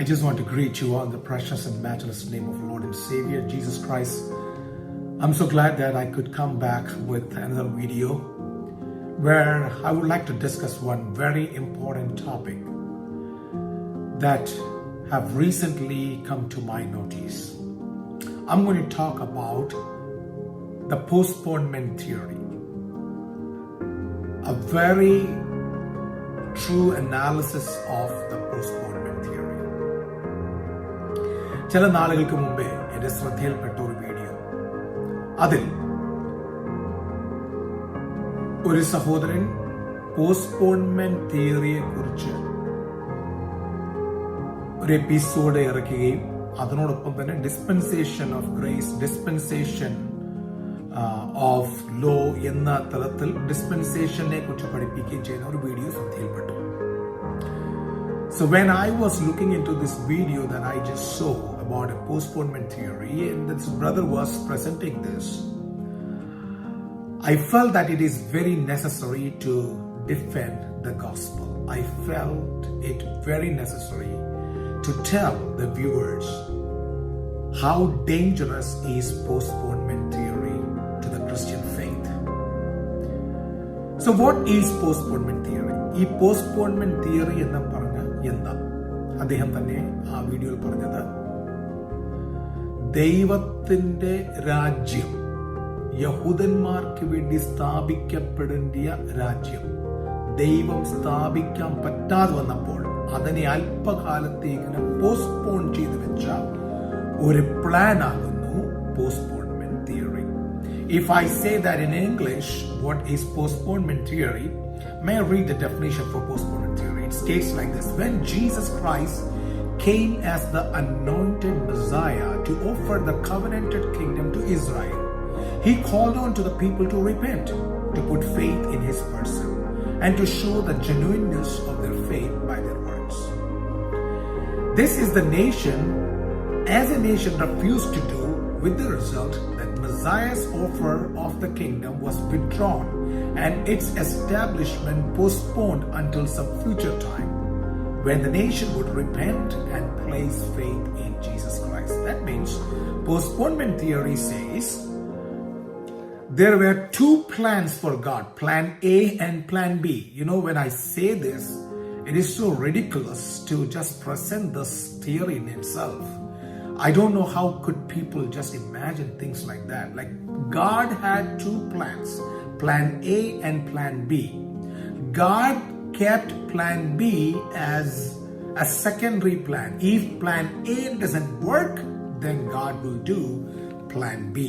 I just want to greet you all in the precious and matchless name of Lord and Savior Jesus Christ. I'm so glad that I could come back with another video where I would like to discuss one very important topic that have recently come to my notice. I'm going to talk about the postponement theory. A very true analysis of the postponement theory. ചില നാളുകൾക്ക് മുമ്പേ എൻ്റെ ശ്രദ്ധയിൽപ്പെട്ട ഒരു video, അതിൽ ഒരു സഹോദരൻ postponement തിയറിയെ കുറിച്ച് ഒരു എപ്പിസോഡ് ഇറക്കുകയും അതിനോടൊപ്പം തന്നെ dispensation of grace, dispensation of law എന്ന തലത്തിൽ ഡിസ്പെൻസേഷനെ കുറിച്ച് പഠിപ്പിക്കുകയും ചെയ്യുന്ന ഒരു വീഡിയോ ശ്രദ്ധയിൽപ്പെട്ടു. So when I was looking into this video that I just saw about a postponement theory, and this brother was presenting this, I felt that it is very necessary to defend the gospel. I felt it very necessary to tell the viewers how dangerous is postponement theory to the Christian faith. So what is postponement theory? ഈ postponement theory എന്ന് പറഞ്ഞ എന്താ? അദ്ദേഹം തന്നെ ആ വീഡിയോയിൽ പറഞ്ഞത്, ദൈവത്തിന്റെ രാജ്യം, യഹൂദന്മാർക്ക് വേണ്ടി സ്ഥാപിക്കപ്പെടേണ്ട രാജ്യം ദൈവം സ്ഥാപിക്കാൻ പറ്റാതെ വന്നപ്പോൾ അതിനെ അല്പകാലത്തേക്ക് പോസ്റ്റ്പോൺ ചെയ്തു വെച്ച ഒരു പ്ലാൻ ആകുന്നു postponement theory. If I say that in English, what is postponement theory? May I read the definition for postponement theory? It states like this: when Jesus Christ came as the anointed Messiah to offer the covenanted kingdom to Israel, he called on to the people to repent, to put faith in his person, and to show the genuineness of their faith by their works. This is the nation, as a nation, refused to do, with the result that Messiah's offer of the kingdom was withdrawn and its establishment postponed until some future time when the nation would repent and place faith in Jesus Christ. That means postponement theory says there were two plans for God, plan A and plan B. You know, when I say this, it is so ridiculous to just present this theory in itself. I don't know how could people just imagine things like that. Like, God had two plans, plan A and plan B. God kept plan B as a secondary plan. If plan A doesn't work, then God will do plan B.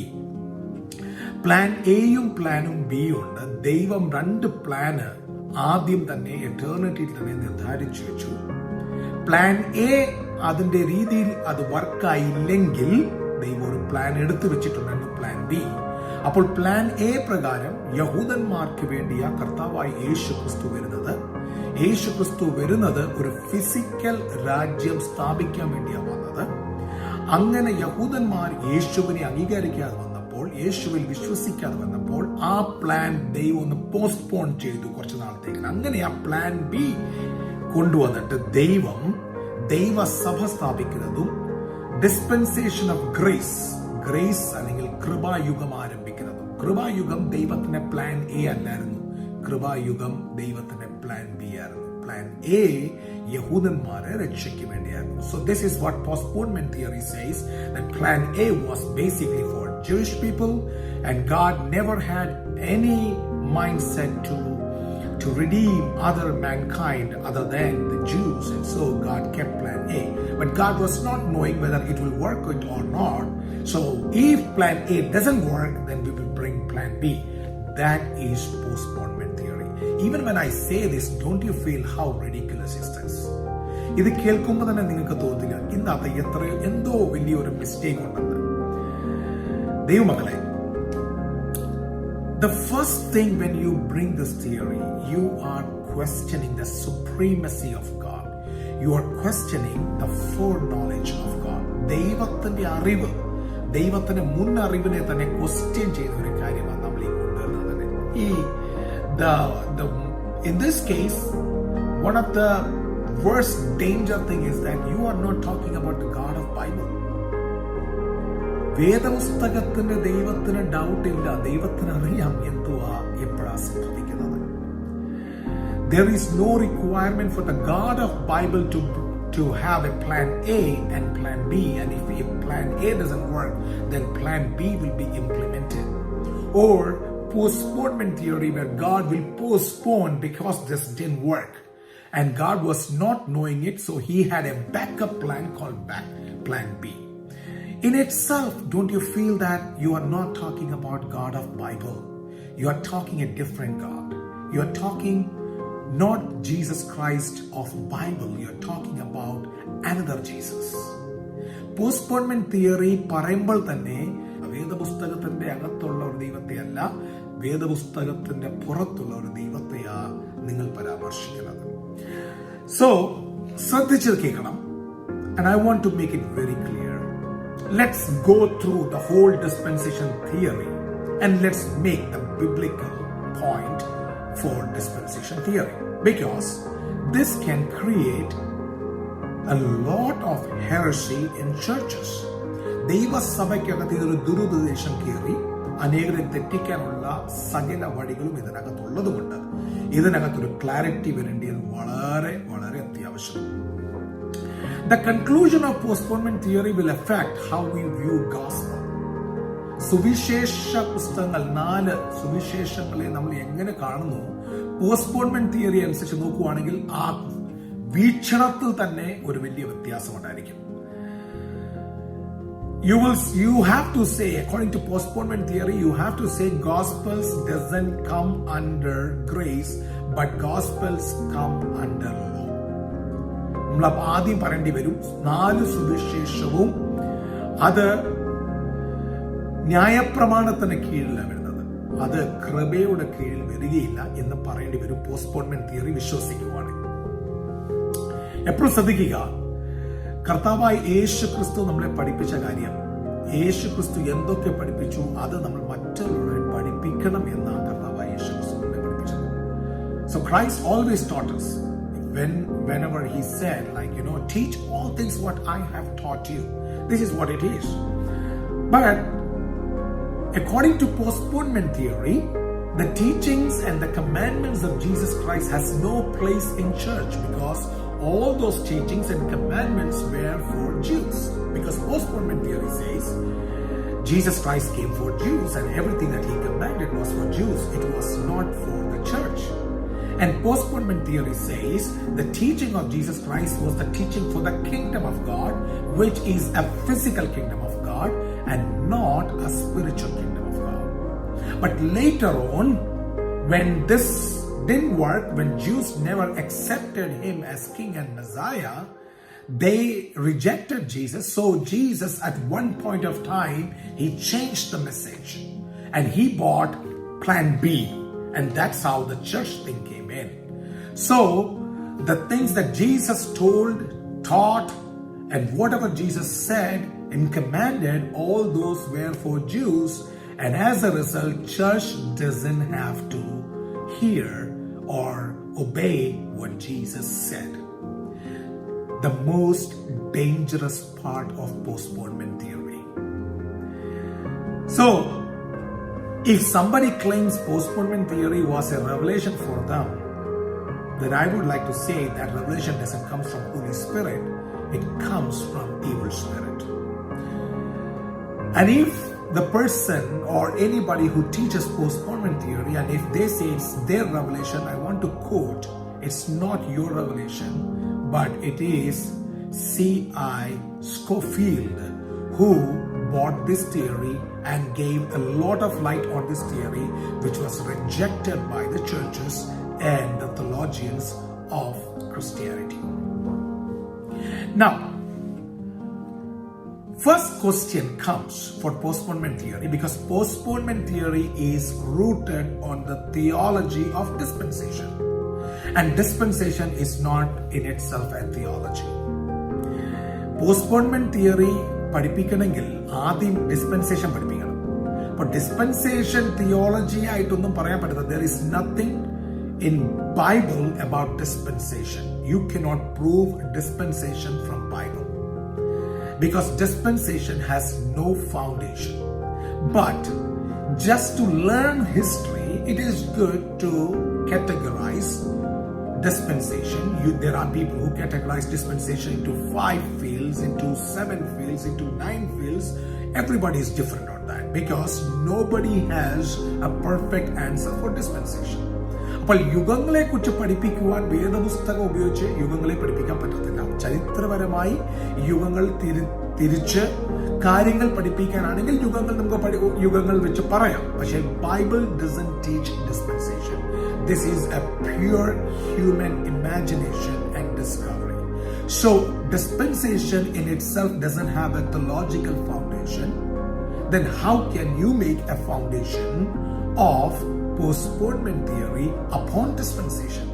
Plan എയും പ്ലാനും ബിയും ഉണ്ട്. ദൈവം രണ്ട് plan ആദ്യം തന്നെ എറ്റേർണിറ്റിയിൽ തന്നെ നിർദ്ധാരിച്ചു വെച്ചു. പ്ലാൻ എ അതിന്റെ രീതിയിൽ അത് വർക്കായില്ലെങ്കിൽ ദൈവം ഒരു പ്ലാൻ എടുത്തു വെച്ചിട്ടുണ്ടായിരുന്നു, പ്ലാൻ ബി. അപ്പോൾ പ്ലാൻ എ പ്രകാരം യഹൂദന്മാർക്ക് വേണ്ടിയ കർത്താവായ യേശു ക്രിസ്തു വരുന്നത് ഒരു ഫിസിക്കൽ രാജ്യം സ്ഥാപിക്കാൻ വേണ്ടിയാണ് വന്നത്. അങ്ങനെ യഹൂദന്മാർ യേശുവിനെ അംഗീകരിക്കാതെ വന്നപ്പോൾ, യേശുവിൽ വിശ്വസിക്കാതെ വന്നപ്പോൾ ആ പ്ലാൻ ദൈവം ഒന്ന് പോസ്റ്റ്പോൺ ചെയ്തു കുറച്ചു നാളത്തേക്ക്. അങ്ങനെ ആ പ്ലാൻ ബി കൊണ്ടുവന്നിട്ട് ദൈവസഭ സ്ഥാപിക്കുന്നതും ഡിസ്പെൻസേഷൻ ഓഫ് ഗ്രേസ് അല്ലെങ്കിൽ കൃപായുഗം ആരംഭിക്കുന്നതും. കൃപായുഗം ദൈവത്തിന്റെ പ്ലാൻ എ അല്ലായിരുന്നു, കൃപായുഗം ദൈവത്തിന്റെ പ്ലാൻ ബി ആയിരുന്നു. പ്ലാൻ എ യഹൂദന്മാരെ രക്ഷയ്ക്ക് വേണ്ടിയായിരുന്നു. So this is what postponement theory says, that plan A was basically for Jewish people and God never had any mindset to redeem other mankind other than the Jews, and so God kept plan A. But God was not knowing whether it will work or not. So if plan A doesn't work, then we will bring plan B. That is postponement theory. Even when I say this, don't you feel how ridiculous is this? ഇത് കേൾക്കുമ്പോൾ തന്നെ നിങ്ങൾക്ക് തോന്നില്ല ഇന്നത്തെ എന്തോ വലിയൊരു mistake ഉണ്ടെന്ന്. ദൈവമക്കളെ, the first thing when you bring this theory, you are questioning the supremacy of God. You are questioning the foreknowledge of God. ദൈവത്തിന്റെ അറിവ്, ദൈവത്തിന്റെ മുൻ അറിവിനെ തന്നെ ക്വസ്റ്റ്യൻ ചെയ്യുന്ന ഒരു കാര്യമാണ് നമ്മൾ ഈ കൊണ്ടുവരുന്നത് തന്നെ. In this case, one of the worst danger thing is that you are not talking about the God of Bible. വേദപുസ്തകത്തിന്റെ ദൈവത്തിന് ഡൗട്ട് ഇല്ല, ദൈവത്തിന് അറിയാം എന്തുവാ എപ്പോഴാ സംഭവിക്കുന്നത്. There is no requirement for the God of Bible to have a plan A and plan B, and if plan A doesn't work, then plan B will be implemented. Or postponement theory, where God will postpone because this didn't work and God was not knowing it, so he had a backup plan called plan B. In itself, don't you feel that you are not talking about God of Bible? You are talking a different God. You are talking not Jesus Christ of Bible. You are talking about another Jesus. Postponement theory പറയുമ്പോൾ തന്നെ വേദപുസ്തകത്തിന്റെ അകത്തുള്ള ഒരു ദൈവത്തെയല്ല, വേദപുസ്തകത്തിന്റെ പുറത്തുള്ള ഒരു ദൈവത്തെയാ നിങ്ങൾ പരാമർശിക്കുന്നത്. So, ശ്രദ്ധിച്ച് കേൾക്കണം. And I want to make it very clear. Let's go through the whole dispensation theory and let's make the biblical point for dispensation theory, because this can create a lot of heresy in churches. ദൈവസഭയ്ക്കകത്ത് ഇതൊരു ദുരുപദേശം കയറി അനേകരെ തെറ്റിക്കാനുള്ള സകല വഴികളും ഇതിനകത്തുള്ളതുകൊണ്ട് ഇതിനകത്തൊരു clarity വരേണ്ടത് വളരെ വളരെ അത്യാവശ്യമാണ്. The conclusion of postponement theory will affect how we view gospel. സുവിശേഷ പുസ്തകങ്ങൾ 4 സുവിശേഷങ്ങളെ നമ്മൾ എങ്ങനെ കാണുന്നു, പോസ്റ്റ്പോൺമെന്റ് തിയറി അനുസരിച്ച് നോക്കുവാണെങ്കിൽ ആ വീക്ഷണത്തിൽ തന്നെ ഒരു വലിയ വ്യത്യാസം ഉണ്ടായിരിക്കും. You have to say, according to postponement theory, you have to say Gospels doesn't come under grace, but Gospels come under law. നമ്മൾ ആദ്യം പറയേണ്ടി വരും 4 സുവിശേഷവും അത് ന്യായപ്രമാണത്തിന് കീഴിലാണ് വരുന്നത്, അത് കൃപയുടെ കീഴിൽ വരികയില്ല എന്ന് പറയേണ്ടി വരും പോസ്റ്റ്പോൺമെന്റ് തിയറി വിശ്വസിക്കുവാണെങ്കിൽ. എപ്പോഴും ശ്രദ്ധിക്കുക, കർത്താവായ യേശു ക്രിസ്തു നമ്മളെ പഠിപ്പിച്ച കാര്യം, യേശു ക്രിസ്തു എന്തൊക്കെ പഠിപ്പിച്ചു അത് നമ്മൾ മറ്റുള്ളവരെ പഠിപ്പിക്കണം എന്നാണ് കർത്താവായ യേശു ക്രിസ്തു നമ്മളെ പഠിപ്പിച്ചത്. So Christ always taught us whenever he said, like, teach all things what I have taught you. This is what it is. But according to postponement theory, the teachings and the commandments of Jesus Christ has no place in church, because all those teachings and commandments were for Jews. Because postponement theory says Jesus Christ came for Jews and everything that he commanded was for Jews. It was not for the church. And postponement theory says the teaching of Jesus Christ was the teaching for the kingdom of God, which is a physical kingdom of God and not a spiritual kingdom of God. But later on, when this didn't work, when Jews never accepted him as king and Messiah, they rejected Jesus. So Jesus, at one point of time, he changed the message and he bought plan B, and that's how the church thing came in. So the things that Jesus told, taught, and whatever Jesus said and commanded, all those were for Jews, and as a result, church doesn't have to hear or obey what Jesus said. The most dangerous part of postponement theory. So, if somebody claims postponement theory was a revelation for them, then I would like to say that revelation doesn't come from Holy Spirit, it comes from evil spirit. And if the person or anybody who teaches postponement theory, and if they say it's their revelation, I want to quote, it's not your revelation, but it is C.I. Scofield who bought this theory and gave a lot of light on this theory, which was rejected by the churches and the theologians of Christianity. Now, first question comes for postponement theory, because postponement theory is rooted on the theology of dispensation, and dispensation is not in itself a theology. Postponement theory പഠിപ്പിക്കണമെങ്കിൽ ആദ്യം dispensation പഠിപ്പിക്കണം. അപ്പോൾ dispensation theology ആയിട്ടൊന്നും പറയാൻ പറ്റില്ല. There is nothing in Bible about dispensation. you cannot prove dispensation from Bible. Because dispensation has no foundation. But just to learn history, it is good to categorize dispensation. There are people who categorize dispensation into 5 fields, into 7 fields, into 9 fields. Everybody is different on that because nobody has a perfect answer for dispensation. അപ്പോൾ യുഗങ്ങളെ കുറിച്ച് പഠിപ്പിക്കുവാൻ വേദപുസ്തകം ഉപയോഗിച്ച് യുഗങ്ങളെ പഠിപ്പിക്കാൻ പറ്റത്തില്ല. ചരിത്രപരമായി യുഗങ്ങൾ തിരിച്ച് കാര്യങ്ങൾ പഠിപ്പിക്കാനാണെങ്കിൽ യുഗങ്ങൾ വെച്ച് പറയാം. പക്ഷേ Bible doesn't teach dispensation. This is a pure human imagination and discovery. So dispensation in itself doesn't have a theological foundation. Then how can you make a foundation of postponement theory upon dispensation?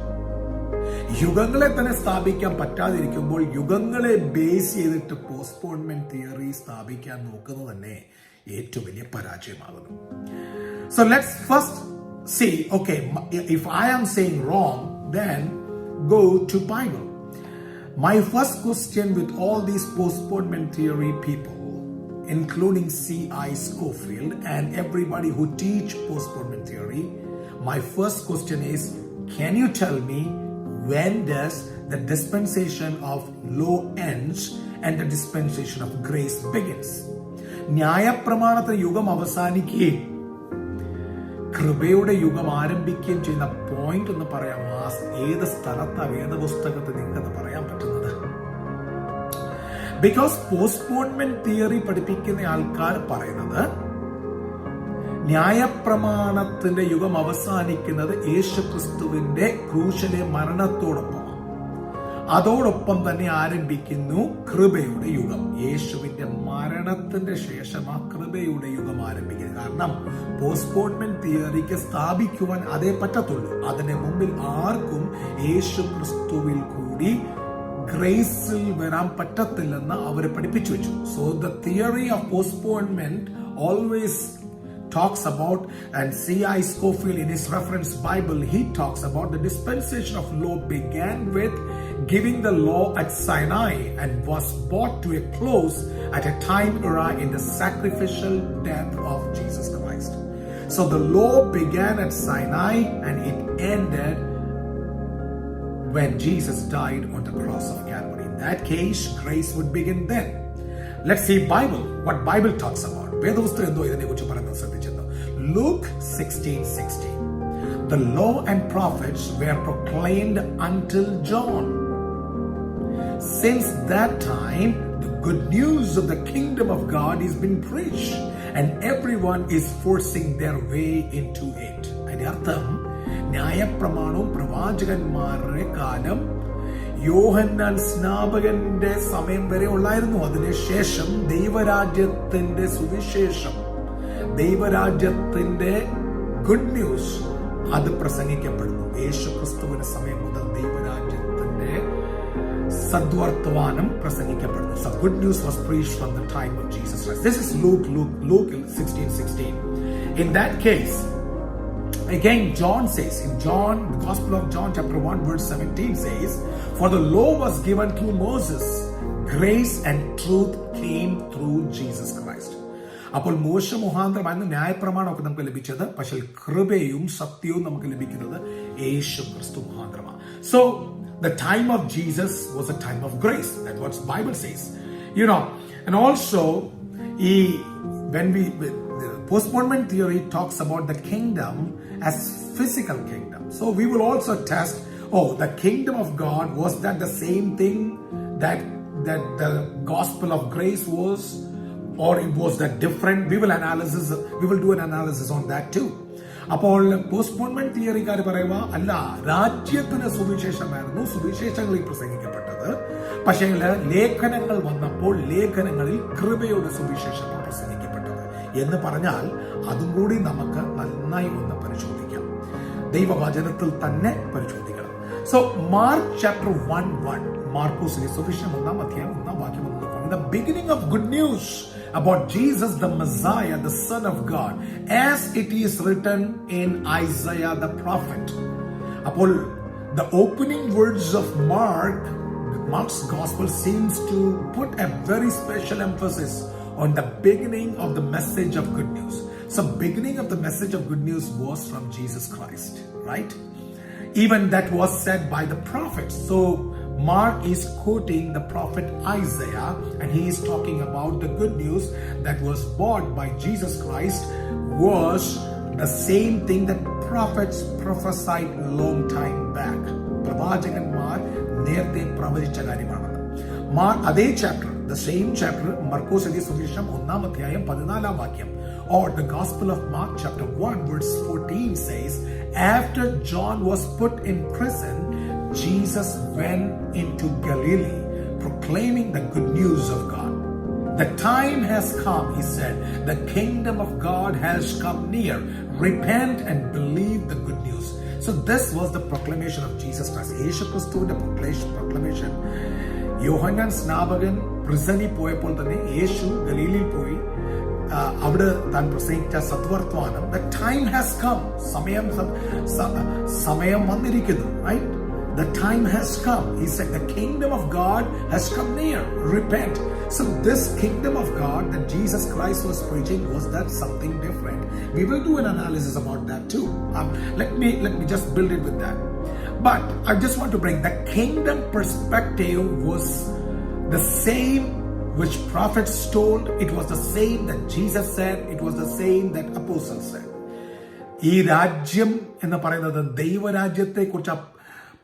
യുഗങ്ങളെ തന്നെ സ്ഥാപിക്കാൻ പറ്റാതിരിക്കുമ്പോൾ യുഗങ്ങളെ base ചെയ്തിട്ട് postponement theory സ്ഥാപിക്കാൻ നോക്കുന്നത് തന്നെ ഏറ്റവും വലിയ പരാജയമാകുന്നു. So let's first see, okay, if I am saying wrong, then go to Bible. My first question with all these postponement theory people, including C.I. Scofield and everybody who teach postponement theory, my first question is, can you tell me when does the dispensation of law ends and the dispensation of grace begins? ന്യായപ്രമാണത്തിന് യുഗം അവസാനിക്കുകയും കൃപയുടെ യുഗം ആരംഭിക്കുകയും ചെയ്യുന്ന point എന്ന് പറയാം. ഏത് സ്ഥലത്താണ് വേദപുസ്തകത്തിൽ നിങ്ങൾക്ക് പറയാൻ പറ്റുന്നത്? ബിക്കോസ് പോസ്റ്റ്പോൺമെന്റ് തിയറി പഠിപ്പിക്കുന്ന ആൾക്കാർ പറയുന്നത് ന്യായപ്രമാണത്തിന്റെ യുഗം അവസാനിക്കുന്നത് യേശുക്രിസ്തുവിന്റെ ക്രൂശിലെ മരണത്തോടൊപ്പം, അതോടൊപ്പം തന്നെ ആരംഭിക്കുന്നു കൃപയുടെ യുഗം. യേശുവിന്റെ മരണത്തിന്റെ ശേഷം ആ കൃപയുടെ യുഗം ആരംഭിക്കുന്നത്. കാരണം പോസ്റ്റ്പോൺമെന്റ് തിയറിക്ക് സ്ഥാപിക്കുവാൻ അതേ പറ്റത്തുള്ളൂ. അതിന് മുമ്പിൽ ആർക്കും യേശുക്രിസ്തുവിൽ കൂടി ഗ്രേസിൽ വരാൻ പറ്റത്തില്ലെന്ന് അവർ പഠിപ്പിച്ചു വെച്ചു. So the theory of postponement always talks about, and C.I. Scofield in his reference Bible, he talks about the dispensation of law began with giving the law at Sinai and was brought to a close at a time era in the sacrificial death of Jesus Christ. So the law began at Sinai and it ended when Jesus died on the cross of Calvary. In that case, grace would begin then. Let's see Bible, what Bible talks about. വേദപുസ്തകം എന്തോ ഇതിനെക്കുറിച്ച് പറയുന്നത് ശ്രദ്ധിച്ചെന്നോ? Luke 16:16. The law and prophets were proclaimed until John. Since that time, the good news of the kingdom of God is being preached, and everyone is forcing their way into it. അതിന്റെ അർത്ഥം ന്യായപ്രമാണവും പ്രവാചകന്മാരുടെ കാലം യോഹന്നാൻ സ്നാപകന്റെ സമയം വരെ ഉള്ളായിരുന്നു. അതിനുശേഷം ദൈവരാജ്യത്തിന്റെ സുവിശേഷം, ദൈവരാജ്യത്തിന്റെ ഗുഡ് ന്യൂസ് അത് പ്രസംഗിക്കപ്പെടുന്നു. യേശുക്രിസ്തുവിന്റെ സമയം മുതൽ ദൈവരാജ്യത്തിന്റെ സദ്വർത്തമാനം പ്രസംഗിക്കപ്പെടുന്നു. So good news was preached from the time of Jesus Christ. This is Luke 16:16. In that case, again, John says, in John, the Gospel of John chapter 1 verse 17 says, for the law was given through Moses, grace and truth came through Jesus Christ. അപ്പോൾ മോശ മുഖാന്തരമായിരുന്നു ന്യായപ്രമാണമൊക്കെ നമുക്ക് ലഭിച്ചത്. പക്ഷേ കൃപയും സത്യവും നമുക്ക് ലഭിക്കുന്നത് യേശു ക്രിസ്തു മുഖാന്തരമാണ്. So the time of Jesus was a time of grace. That's what the Bible says. And also when the postponement theory talks about the kingdom as physical kingdom. So we will also test, the kingdom of God, was that the same thing that the gospel of grace was, or it was that different? We will do an analysis on that too. അപ്പോൾ postponement തിയറിക്കാർ പറയുക, അല്ല, രാജ്യത്തിന് സുവിശേഷമായിരുന്നു സുവിശേഷങ്ങളിൽ പ്രസംഗിക്കപ്പെട്ടത്. പക്ഷേ ലേഖനങ്ങൾ വന്നപ്പോൾ ലേഖനങ്ങളിൽ കൃപയുടെ സുവിശേഷമാണ് പ്രസംഗിക്കപ്പെട്ടത് എന്ന് പറഞ്ഞാൽ അതും കൂടി നമുക്ക് നന്നായി ഒന്ന് പരിശോധിക്കാം. ദൈവവചനത്തിൽ തന്നെ പരിശോധിക്കണം. സോ മാർക്ക് ചാപ്റ്റർ 1:1, മാർക്കോസിന്റെ സുവിശേഷം 1-ാം അധ്യായം 1-ാം വാക്യം എന്ന് നോക്കാം. The beginning of good news about Jesus the Messiah, the Son of God, as it is written in Isaiah the prophet. അപ്പോൾ the opening words of Mark's gospel seems to put a very special emphasis on the beginning of the message of good news. So beginning of the message of good news was from Jesus Christ, right? Even that was said by the prophets. So Mark is quoting the prophet Isaiah, and he is talking about the good news that was brought by Jesus Christ was the same thing that prophets prophesied long time back. പ്രവാചകന്മാർ നേരത്തെ പ്രവചിച്ച കാര്യമാണത്. അതേ chapter, the same chapter, മർക്കോസ് എഴുതിയ സുവിശേഷം 1-ാം അധ്യായം 14-ാം വാക്യം, or the Gospel of Mark chapter 1 verse 14 says, after John was put in prison, Jesus went into Galilee proclaiming the good news of God. The time has come, he said, the kingdom of God has come near. Repent and believe the good news. So this was the proclamation of Jesus Christ. യേശു ക്രിസ്തുവിന്റെ proclamation. യോഹന്നാൻ സ്നാപകൻ പ്രിസണിൽ പോയപ്പോൾ തന്നെ യേശു ഗലീലയിൽ പോയി അവിടെ താൻ പ്രസംഗിച്ച സദ്വർത്തമാനം. The time has come. സമയം വന്നിരിക്കുന്നു, right? The time has come. He said the kingdom of God has come near. Repent. So this kingdom of God that Jesus Christ was preaching, was that something different? We will do an analysis about that too. Let me just build it with that. But I just want to bring the kingdom perspective was the same which prophets told. It was the same that Jesus said. It was the same that apostles said. ഈ രാജ്യം എന്ന് പറയുന്നത് ദൈവരാജ്യത്തെ കുറിച്ച്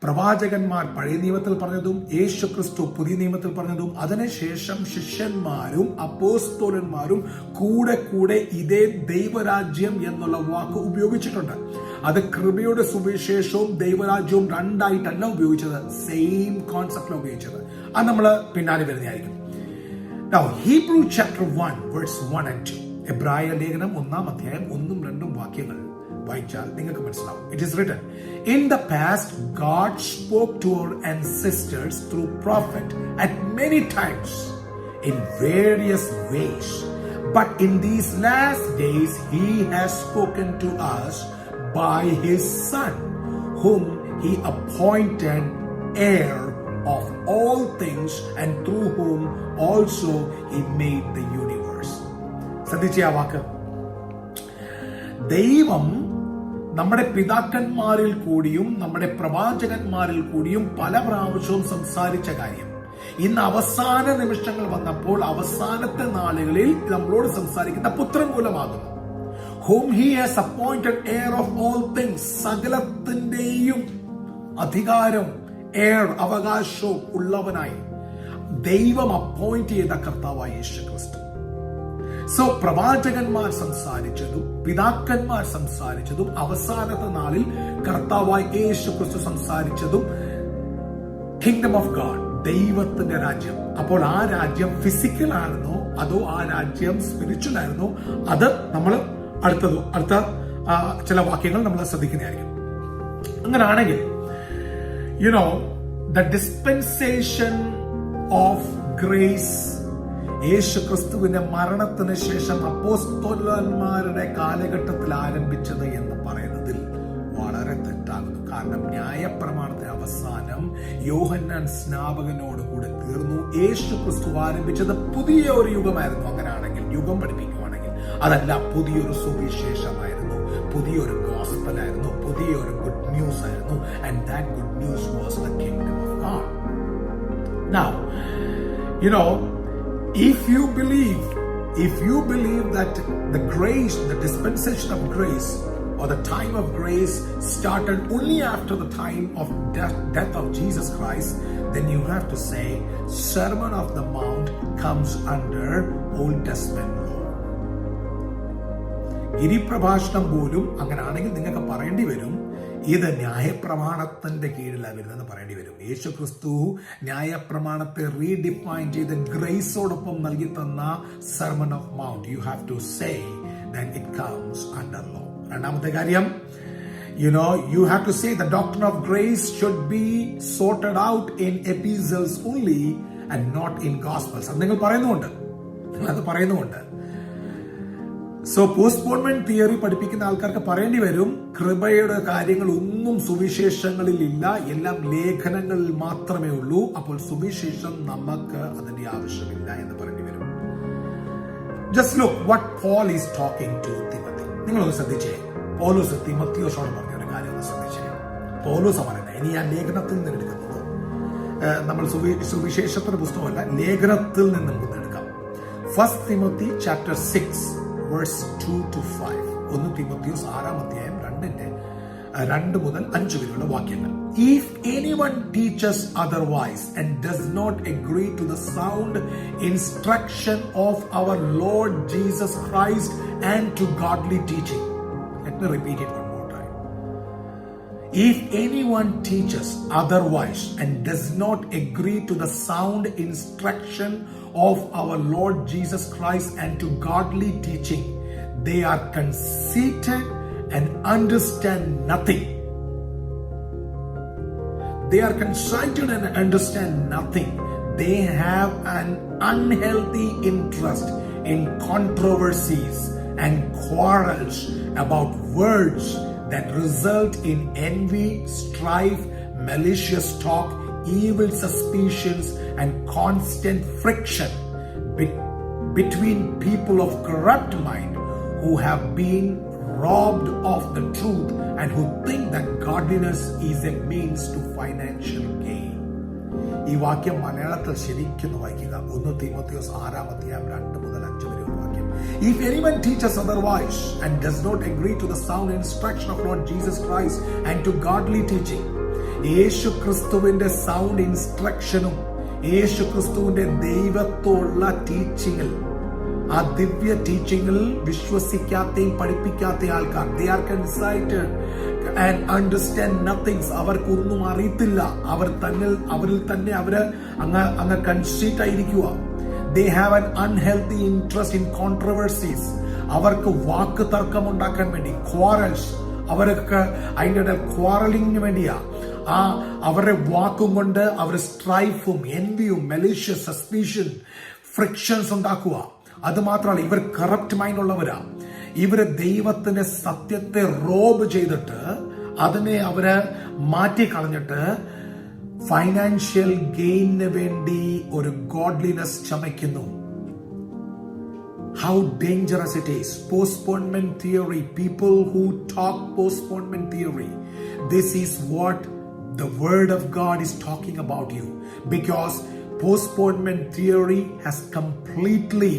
പ്രവാചകന്മാർ പഴയ നിയമത്തിൽ പറഞ്ഞതും യേശു ക്രിസ്തു പുതിയ നിയമത്തിൽ പറഞ്ഞതും അതിനുശേഷം ശിഷ്യന്മാരും അപ്പോസ്തലന്മാരും കൂടെ ഇതേ ദൈവരാജ്യം എന്നുള്ള വാക്ക് ഉപയോഗിച്ചിട്ടുണ്ട്. അത് കൃപയുടെ സുവിശേഷവും ദൈവരാജ്യവും രണ്ടായിട്ടല്ല ഉപയോഗിച്ചത്, സെയിം കോൺസെപ്റ്റിലാണ് ഉപയോഗിച്ചത്. അത് നമ്മൾ പിന്നാലെ വരുന്നതായിരിക്കും. Now, Hebrew chapter 1 verse 1 and 2. എബ്രായ ലേഖനം 1-ാം അധ്യായം 1-2 വാക്യങ്ങൾ വായിച്ചാൽ നിങ്ങൾക്ക് മനസ്സിലാവും. It is written, in the past God spoke to our ancestors through prophet at many times in various ways, but in these last days he has spoken to us by his son, whom he appointed heir of all things, and through whom also he made the universe. ശ്രദ്ധിച്ചേ ആ വാക്ക്. ദൈവം നമ്മുടെ പിതാക്കന്മാരിൽ കൂടിയും നമ്മുടെ പ്രവാചകന്മാരിൽ കൂടിയും പല പ്രാവശ്യവും സംസാരിച്ച കാര്യം ഇന്ന് അവസാന നിമിഷങ്ങൾ വന്നപ്പോൾ അവസാനത്തെ നാളുകളിൽ നമ്മളോട് സംസാരിക്കുന്ന പുത്രൻ മൂലമാകുന്നു. whom he has appointed heir of all things, സകലത്തിന്റെയും അധികാരം heir അവകാശവും ഉള്ളവനായി ദൈവം അപ്പോയിന്റ് ചെയ്ത കർത്താവായ യേശു ക്രിസ്തു. സോ പ്രവാചകന്മാർ സംസാരിച്ചതും പിതാക്കന്മാർ സംസാരിച്ചതും അവസാനത്തെ നാളിൽ കർത്താവായ യേശു ക്രിസ്തു സംസാരിച്ചതും കിങ്ഡം ഓഫ് ഗാഡ്, ദൈവത്തിന്റെ രാജ്യം. അപ്പോൾ ആ രാജ്യം ഫിസിക്കൽ ആയിരുന്നോ അതോ ആ രാജ്യം സ്പിരിച്വൽ ആയിരുന്നോ, അത് നമ്മൾ അടുത്ത ചില വാക്യങ്ങൾ നമ്മൾ ശ്രദ്ധിക്കുന്നതായിരിക്കും. അങ്ങനാണെങ്കിൽ the dispensation of grace, യേശു ക്രിസ്തുവിന്റെ മരണത്തിന് ശേഷം അപ്പോസ്തലന്മാരുടെ കാലഘട്ടത്തിൽ ആരംഭിച്ചത് എന്ന് പറയുന്നതിൽ വളരെ തെറ്റാകുന്നു. കാരണം ന്യായപ്രമാണത്തിന്റെ അവസാനം യോഹന്നാൻ സ്നാപകനോട് കൂടെ തീർന്നു. യേശു ക്രിസ്തു ആരംഭിച്ചത് പുതിയ ഒരു യുഗമായിരുന്നു. അങ്ങനെയാണെങ്കിൽ യുഗം പഠിപ്പിക്കുവാണെങ്കിൽ അതല്ല, പുതിയൊരു സുവിശേഷമായിരുന്നു, പുതിയൊരു ഗോസ്പലായിരുന്നു, പുതിയൊരു ഗുഡ് ന്യൂസ് ആയിരുന്നു. And that good news was the kingdom of God. Now, if you believe that the grace, the dispensation of grace or the time of grace started only after the time of death of Jesus Christ, then you have to say Sermon of the Mount comes under Old Testament law. ഗിരിപ്രഭാഷണം പോലും അങ്ങനെയാണെങ്കിൽ നിങ്ങൾക്ക് പറയേണ്ടി വരും ഇത് ന്യായപ്രമാണത്തിന്റെ കീഴിലാണ് വരുന്നതെന്ന് പറയേണ്ടി വരും. യേശു ക്രിസ്തു ന്യായപ്രമാണത്തെ റീഡിഫൈൻ ചെയ്ത് ഗ്രേസോടൊപ്പം നൽകി തന്ന sermon of mount, you have to say that it comes under law. രണ്ടാമത്തെ കാര്യം, you have to say the doctrine of grace should be sorted out in epistles only and not in gospels. അത് നിങ്ങൾ പറയുന്നുണ്ട്. So postponement theory പഠിപ്പിക്കുന്ന ആൾക്കാർക്ക് പറയേണ്ടി വരും കൃപയുടെ കാര്യങ്ങൾ ഒന്നും സുവിശേഷങ്ങളിൽ ഇല്ല, എല്ലാം ലേഖനങ്ങളിൽ മാത്രമേ ഉള്ളൂ. അപ്പോൾ സുവിശേഷം നമുക്ക് അതിന്റെ ആവശ്യമില്ല എന്ന് പറയേണ്ടി വരും. Just look what Paul is talking to Timothy. നിങ്ങളൊന്ന് ശ്രദ്ധിച്ചേ, പൗലോസ് തിമോത്തിയോസോട് പറഞ്ഞ ഒരു കാര്യം ഒന്ന് ശ്രദ്ധിച്ചേ. പൗലോസ് പറയുന്നത്, ഇനി ഞാൻ ലേഖനത്തിൽ നിന്ന് എടുക്കുന്നത്, നമ്മൾ സുവിശേഷത്തിന്റെ പുസ്തകമല്ല, ലേഖനത്തിൽ നിന്നും എടുക്കാം. 1 Timothy chapter 6 verse 2 to 5. 1 Timotheos 6-ാം അധ്യായം 2 മുതൽ 5 വരെയുള്ള വാക്യങ്ങൾ. If anyone teaches otherwise and does not agree to the sound instruction of our Lord Jesus Christ and to godly teaching. Let me repeat it one more time. If anyone teaches otherwise and does not agree to the sound instruction of our Lord Jesus Christ and to godly teaching, they are conceited and understand nothing. They are conceited and understand nothing. They have an unhealthy interest in controversies and quarrels about words that result in envy, strife, malicious talk, evil suspicions, and constant friction between people of corrupt mind who have been robbed of the truth and who think that godliness is a means to financial gain. ഈ വാക്യം മലയാളത്തിൽ ശരിക്കും വായിക്കുക. 1 തിമോത്തിയോസ് 6-ാം അധ്യായം 2 മുതൽ 5 വരെയുള്ള വാക്യം. If anyone teaches otherwise and does not agree to the sound instruction of Lord Jesus Christ and to godly teaching, യേശു ക്രിസ്തുവിന്റെ സൗണ്ട് ഇൻസ്ട്രക്ഷനും യേശു ക്രിസ്തുവിന്റെ ദൈവത്തോടുള്ള ടീച്ചിങ്ങിൽ, ആ ദിവ്യ ടീച്ചിങ്ങിൽ വിശ്വസിക്കാത്തയും പഠിപ്പിക്കാത്ത ആൾക്കാർ, they are conceited and understand nothing. അവർക്കൊന്നും അറിയത്തില്ല. അവരിൽ തന്നെ അവര് അങ്ങ് കൺസീറ്റ് ആയിരിക്കുക. They have an unhealthy interest in controversies. അവർക്ക് വാക്ക് തർക്കം ഉണ്ടാക്കാൻ വേണ്ടി, quarrels, അവർക്ക് അതിൻ്റെ ക്വാറലിങ്ങിന് വേണ്ടിയാ. അവരുടെ വാക്കും കൊണ്ട് അവർ സ്ട്രൈഫും എൻവിയും മെലീഷ്യസ് സസ്പീഷൻ ഫ്രിക്ഷൻസ് ഉണ്ടാക്കുക. അത് മാത്രമല്ല, ഇവർ കറപ്റ്റ് മൈൻഡ് ഉള്ളവരാ. ഇവര് ദൈവത്തിന്റെ സത്യത്തെ റോബ് ചെയ്തിട്ട് അതിനെ അവര് മാറ്റിക്കളഞ്ഞിട്ട് ഫൈനാൻഷ്യൽ ഗെയിനിന് വേണ്ടി ഒരു godliness ചമയ്ക്കുന്നു. How dangerous it is. Postponement theory. People who talk postponement theory. This is what the word of God is talking about you. Because postponement theory has completely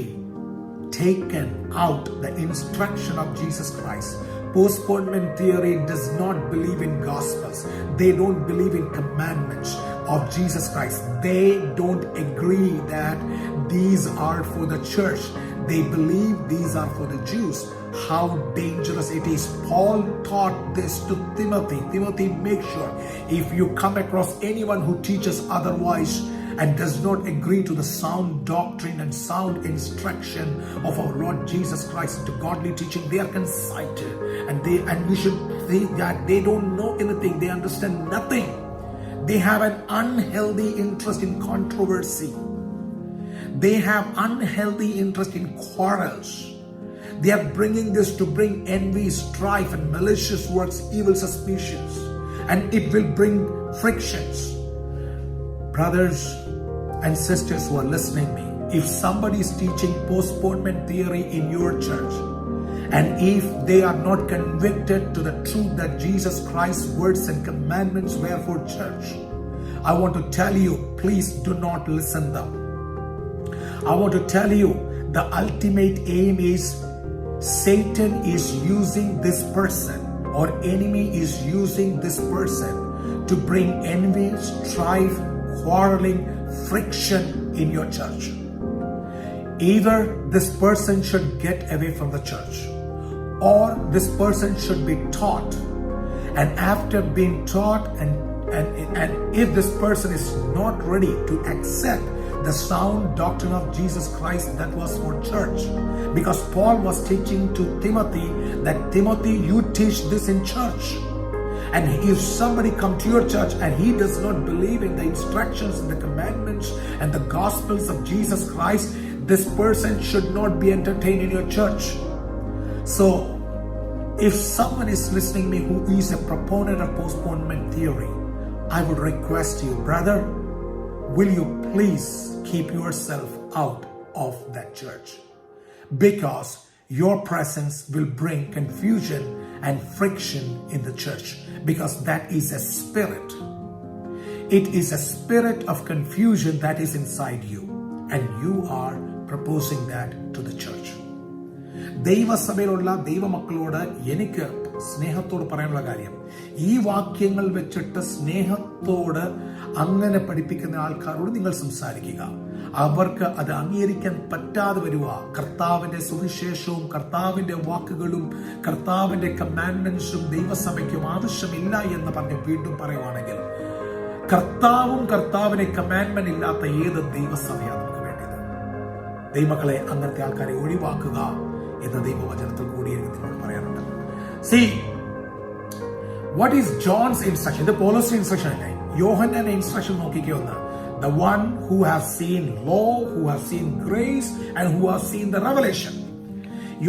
taken out the instruction of Jesus Christ. Postponement theory does not believe in gospels. They don't believe in commandments of Jesus Christ. They don't agree that these are for the church. They believe these are for the Jews. How dangerous it is. Paul taught this to Timothy. Timothy, make sure if you come across anyone who teaches otherwise and does not agree to the sound doctrine and sound instruction of our Lord Jesus Christ to godly teaching, they are conceited, and we should think that they don't know anything, they understand nothing. They have an unhealthy interest in controversy. They have unhealthy interest in quarrels. They are bringing this to bring envy, strife, and malicious works, evil suspicions, and it will bring frictions. Brothers and sisters who are listening to me, if somebody is teaching postponement theory in your church, and if they are not convicted to the truth that Jesus Christ's words and commandments were for church, I want to tell you, please do not listen to them. I want to tell you, the ultimate aim is Satan is using this person, or enemy is using this person to bring envy, strife, quarreling, friction in your church. Either this person should get away from the church, or this person should be taught, and after being taught, and if this person is not ready to accept the sound doctrine of Jesus Christ, that was for church. Because Paul was teaching to Timothy that, Timothy, you teach this in church. And if somebody come to your church and he does not believe in the instructions and the commandments and the gospels of Jesus Christ, this person should not be entertained in your church. So If someone is listening to me who is a proponent of postponement theory, I would request you, brother, will you please keep yourself out of that church? Because your presence will bring confusion and friction in the church, because that is a spirit. It is a spirit of confusion that is inside you, and you are proposing that to the church. ദൈവസഭയിലുള്ള ദൈവമക്കളോട് എനിക്ക് സ്നേഹത്തോട് പറയാനുള്ള കാര്യം, ഈ വാക്യങ്ങൾ വെച്ചിട്ട് സ്നേഹത്തോട് അങ്ങനെ പഠിപ്പിക്കുന്ന ആൾക്കാരോട് നിങ്ങൾ സംസാരിക്കുക. അവർക്ക് അത് അംഗീകരിക്കാൻ പറ്റാതെ വരുക, കർത്താവിന്റെ സുവിശേഷവും കർത്താവിന്റെ വാക്കുകളും കർത്താവിന്റെ കമാൻഡ്മെന്റ്സും ദൈവസഭയ്ക്കും ആവശ്യമില്ല എന്ന് പറഞ്ഞ് വീണ്ടും പറയുവാണെങ്കിൽ, കർത്താവും കർത്താവിന്റെ കമാൻഡ്മെന്റ് ഇല്ലാത്ത ഏത് ദൈവസഭയാണ് നമുക്ക് വേണ്ടത്? ദൈവമക്കളെ, അങ്ങനത്തെ ആൾക്കാരെ ഒഴിവാക്കുക എന്ന് ദൈവവചനത്തിൽ കൂടി എനിക്ക് നിങ്ങളോട് പറയാറുണ്ട്. See, what is John's instruction? ഇത് പൗലോസിന്റെ ഇൻസ്ട്രക്ഷൻ അല്ലേ? യോഹന്നാന്റെ ഇൻസ്ട്രക്ഷൻ നോക്കിക്കേ ഒന്ന്. The one who has seen law, who has seen grace, and who has seen the revelation.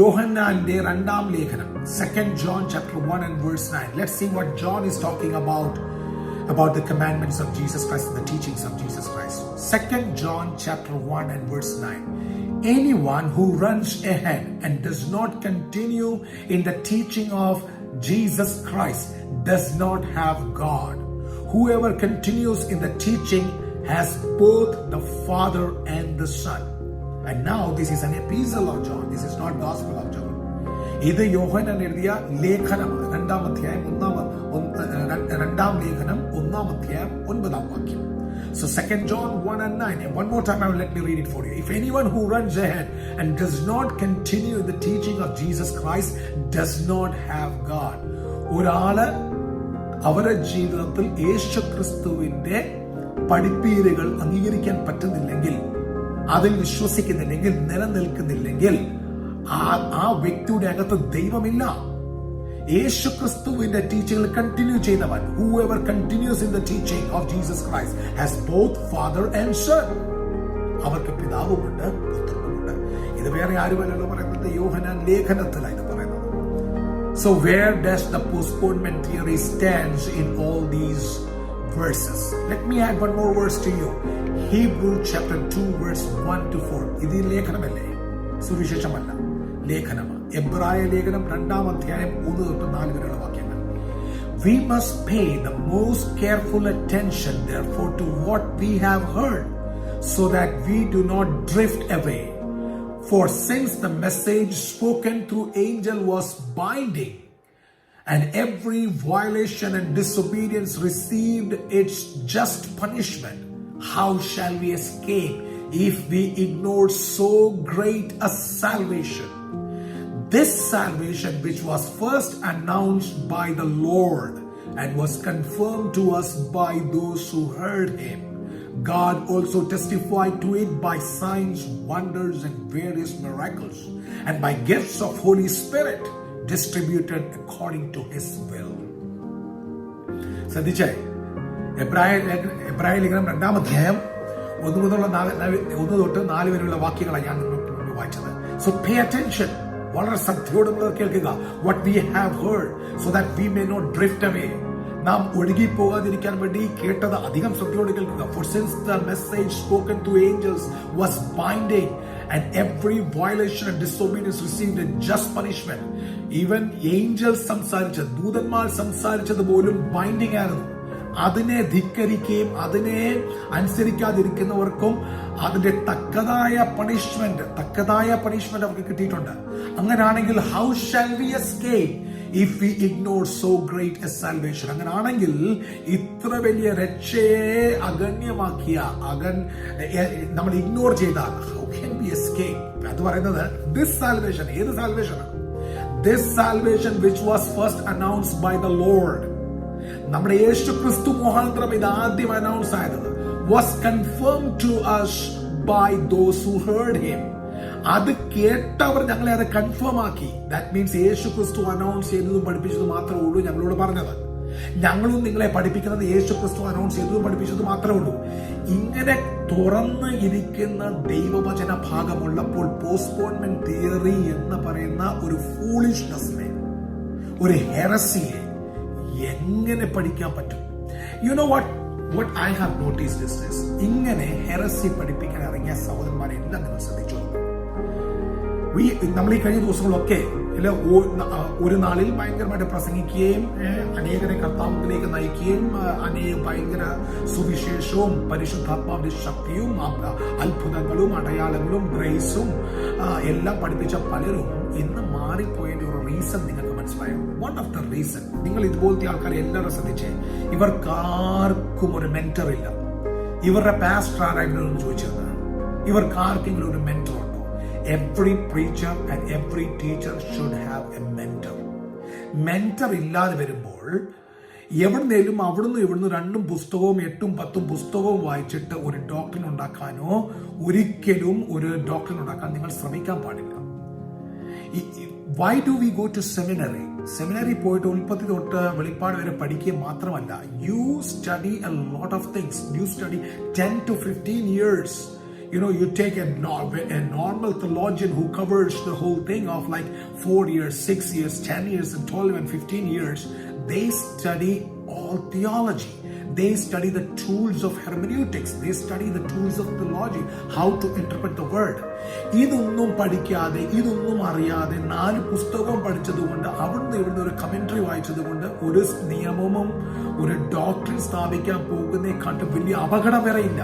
യോഹന്നാന്റെ രണ്ടാം ലേഖനം, 2 John chapter 1 and verse 9. Let's see what John is talking about the commandments of Jesus Christ and the teachings of Jesus Christ. 2 John chapter 1 and verse 9. Anyone who runs ahead and does not continue in the teaching of Jesus Christ does not have God. Whoever continues in the teaching has both the Father and the Son. And now this is an epistle of John. This is not gospel of John. ഇത് യോഹന്നാൻ എഴുതിയ ലേഖനമാണ്. രണ്ടാം ലേഖനം 1-ാം അധ്യായം 9-ാം വാക്യം. So 2 John 1 and 9. And one more time, let me read it for you. If anyone who runs ahead and does not continue in the teaching of Jesus Christ does not have God. ഒരാള് അവരുടെ ജീവിതത്തിൽ യേശുക്രിസ്തുവിന്റെ പഠിപ്പീരുകൾ അംഗീകരിക്കാൻ പറ്റുന്നില്ലെങ്കിൽ, അതിൽ വിശ്വസിക്കുന്നില്ലെങ്കിൽ, നിലനിൽക്കുന്നില്ലെങ്കിൽ, ആ വ്യക്തിയുടെ അകത്ത് ദൈവമില്ല. യേശുക്രിസ്തുവിന്റെ ടീച്ചിങ്ങിൽ കണ്ടിന്യൂ ചെയ്യുന്നവൻ, whoever continues in the teaching of Jesus Christ has both Father and Son. അവർക്ക് പിതാവുമുണ്ട് പുത്രനുമുണ്ട്. ഇത് വേറെ ആരുമല്ലല്ലോ പറയുന്നത്, യോഹന്നാൻ ലേഖനത്തിലാണ് ഇത് പറയുന്നത്. So where does the postponement theory stands in all these verses? Let me add one more verse to you. Hebrew chapter 2 verse 1 to 4. ഇത് ലേഖനമല്ലേ, സുവിശേഷമല്ല, ലേഖനമാണ്. എബ്രായ ലേഖനം 2-ാം അധ്യായം 1 തൊട്ട് 4 വരെയുള്ള വാക്യങ്ങൾ. We must pay the most careful attention therefore to what we have heard, so that we do not drift away. For since the message spoken through angel was binding, and every violation and disobedience received its just punishment, how shall we escape if we ignore so great a salvation? This salvation, which was first announced by the Lord and was confirmed to us by those who heard him, God also testified to it by signs, wonders, and various miracles, and by gifts of Holy Spirit distributed according to his will. ശ്രദ്ധിച്ചേ, എബ്രായ ലേഖനം 2-ാം അധ്യായം 1 തൊട്ട് 4 വരെയുള്ള വാക്യങ്ങളാണ് ഞാൻ നിങ്ങൾക്ക് വായിച്ചത്. So pay attention. വളരെ ശ്രദ്ധയോടെ കേൾക്കുക. What we have heard, so that we may not drift away. നാം ഒഴുകി പോകാതിരിക്കാൻ വേണ്ടി കേട്ടത് അധികം ശ്രദ്ധയോടെ കേൾക്കുക. For since the message spoken to angels was binding, and every violation and disobedience received a just punishment. Even angels സംസാരിച്ചത്, ദൂതന്മാർ സംസാരിച്ചത് പോലും ബൈൻഡിങ് ആയിരുന്നു. അതിനെ ധിക്കരിക്കുകയും അതിനെ അനുസരിക്കാതിരിക്കുന്നവർക്കും അതിന്റെ തക്കതായ പണിഷ്മെന്റ് അവർക്ക് കിട്ടിയിട്ടുണ്ട്. അങ്ങനാണെങ്കിൽ how shall we escape if we ignore so great a salvation? അങ്ങനാണെങ്കിൽ ഇത്ര വലിയ രക്ഷയെ അഗണ്യമാക്കിയ നമ്മൾ ഇഗ്നോർ ചെയ്താൽ how can we escape? അത് പറയുന്നത് this salvation, ഏത് സാൽവേഷനാണ്? This salvation which was first announced by the Lord, നമ്മുടെ യേശു ക്രിസ്തു മുഖാന്തരം ഇത് ആദ്യം അനൗൺസ് ആയത്, was confirmed to us by those who heard him. അത് കേട്ടവർ ഞങ്ങളെ അത് കൺഫേം ആക്കി. ദാറ്റ് മീൻസ് യേശു ക്രിസ്തു അനൗൺസ് ചെയ്തതും പഠിപ്പിച്ചതും മാത്രമേ ഉള്ളൂ ഞങ്ങളോട് പറഞ്ഞത്. ഞങ്ങളും നിങ്ങളെ പഠിപ്പിക്കുന്നത് യേശു ക്രിസ്തു അനൗൺസ് ചെയ്തതും പഠിപ്പിച്ചതും മാത്രമേ ഉള്ളൂ. ഇങ്ങനെ തുറന്ന് ഇരിക്കുന്ന ദൈവവചന ഭാഗമുള്ളപ്പോൾ പോസ്റ്റ്പോൺമെന്റ് തിയറി എന്ന് പറയുന്ന ഒരു ഫൂളിഷ്നെസ്സിനെ, ഒരു ഹെറസിയെ എങ്ങനെ പഠിക്കാൻ പറ്റും? You know what I have noticed is this. ഇങ്ങനെ ഹെറസി പഠിപ്പിക്കാൻ ഇറങ്ങിയ സഹോദരന്മാരെ എല്ലാം നിങ്ങൾ ശ്രദ്ധിച്ചു. നമ്മൾ ഈ കഴിഞ്ഞ ദിവസങ്ങളൊക്കെ ഒരു നാളിൽ ഭയങ്കരമായിട്ട് പ്രസംഗിക്കുകയും അനേകരെ കർത്താവിലേക്ക് നയിക്കുകയും ഭയങ്കര സുവിശേഷവും പരിശുദ്ധാത്മാവിന്റെ ശക്തിയും അത്ഭുതങ്ങളും അടയാളങ്ങളും ഗ്രേസും എല്ലാം പഠിപ്പിച്ച പലരും ഇന്ന് മാറിപ്പോയതിന്റെ ഒരു റീസൺ നിങ്ങൾക്ക് മനസ്സിലായോ? വൺ ഓഫ് ദ റീസൺ, നിങ്ങൾ ഇതുപോലത്തെ ആൾക്കാരെ എല്ലാവരും ശ്രദ്ധിച്ചേ, ഇവർക്കാർക്കും ഒരു മെന്റർ ഇല്ല. ഇവരുടെ പാസ്റ്റർ ആരെങ്കിലും ചോദിച്ചത്, ഇവർക്കാർക്കെങ്കിലും ഒരു മെന്റർ ഉണ്ടോ? Every preacher and every teacher should have a mentor. Mentor ഇല്ലാതെ വരുമ്പോൾ എവിടുന്നേലും അവിടുന്ന് ഇവിടുന്ന് 2 പുസ്തകവും 8 10 പുസ്തകവും വായിച്ചിട്ട് ഒരു ഡോക്ടറിൻ ഉണ്ടാക്കാനോ ഒരിക്കലും ഒരു ഡോക്ടറിൻ ഉണ്ടാക്കാൻ നിങ്ങൾ ശ്രമിക്കാൻ പാടില്ല. Why do we go to seminary? Seminary പോയിട്ട് ഉൽപ്പത്തി തൊട്ട് വെളിപ്പാട് വരെ പഠിക്കുക മാത്രമല്ല, you study a lot of things. You study 10 to 15 years. You know, you take a normal theologian who covers the whole thing of like 4 years, 6 years, 10 years, and 12 and 15 years. They study all theology. They study the tools of hermeneutics. They study the tools of theology, how to interpret the word. ഇതൊന്നും പഠിക്കാതെ, ഇതൊന്നും അറിയാതെ 4 പുസ്തകം പഠിച്ചതുകൊണ്ട് അവിടുന്ന് ഇവിടുന്ന് ഒരു commentary വായിച്ചതുകൊണ്ട് ഒരു നിയമവും ഒരു ഡോക്ടറിൻ സ്ഥാപിക്കാൻ പോകുന്നതിനെക്കാട്ടും വലിയ അപകടം വരെ ഇല്ല.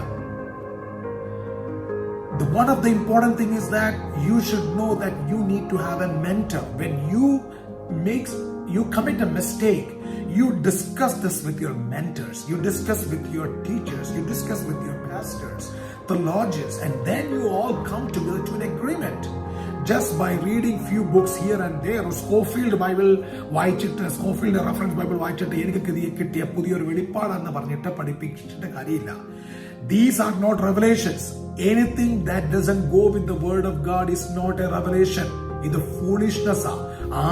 One of the important thing is that you should know that you need to have a mentor. When you commit a mistake, you discuss this with your mentors, you discuss with your teachers, you discuss with your pastors, theologians, and then you all come together to an agreement. Just by reading few books here and there, Scofield Bible വായിച്ചിട്ട്, Scofield reference Bible വായിച്ചിട്ട് എനിക്ക് കിട്ടിയ പുതിയൊരു വെളിപ്പാടെന്ന് പറഞ്ഞിട്ട് പഠിപ്പിച്ചിട്ട് കാര്യമില്ല. These are not revelations. Anything that doesn't go with the word of God is not a revelation. ഇത് foolishness ആ.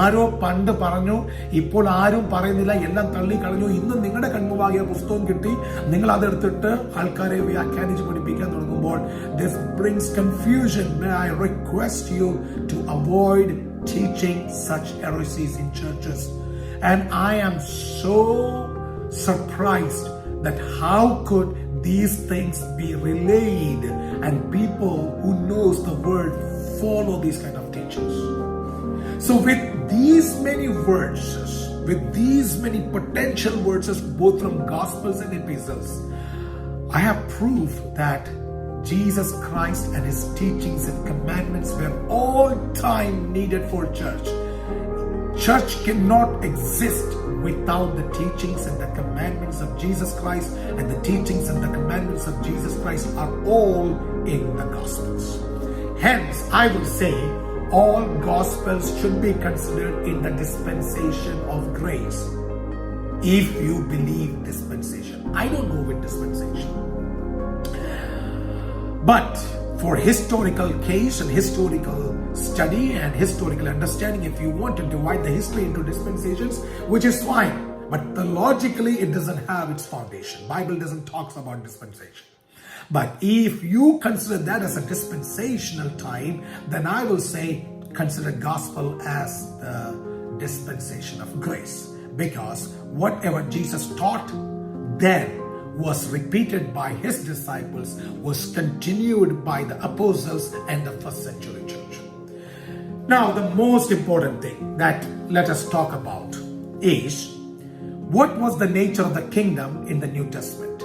ആരോ പണ്ട് പറഞ്ഞു, ഇപ്പോൾ ആരും പറയുന്നില്ല, എല്ലാം തള്ളിക്കളഞ്ഞു. ഇന്ന് നിങ്ങളുടെ കൺമുമ്പാകെ പുസ്തകം കിട്ടി, നിങ്ങൾ അതെടുത്തിട്ട് ആൾക്കാരെ വ്യാഖ്യാനിച്ച് പഠിപ്പിക്കാൻ തുടങ്ങുമ്പോൾ this brings confusion. May I request you to avoid teaching such heresies in churches. And I am so surprised that how could these things be relayed and people who knows the word follow these kind of teachings. So with these many verses, with these many potential verses both from gospels and epistles, I have proved that Jesus Christ and his teachings and commandments were all time needed for church. Church cannot exist without the teachings and the commandments of Jesus Christ, and the teachings and the commandments of Jesus Christ are all in the Gospels. Hence, I will say all Gospels should be considered in the dispensation of grace. If you believe dispensation. I don't go with dispensation. But for historical case and historical study and historical understanding, if you want to divide the history into dispensations, which is fine, but theologically it doesn't have its foundation. Bible doesn't talk about dispensation. But if you consider that as a dispensational time, then I will say consider gospel as the dispensation of grace, because whatever Jesus taught then was repeated by his disciples, was continued by the apostles and the first century church. Now, the most important thing that let us talk about is what was the nature of the kingdom in the New Testament.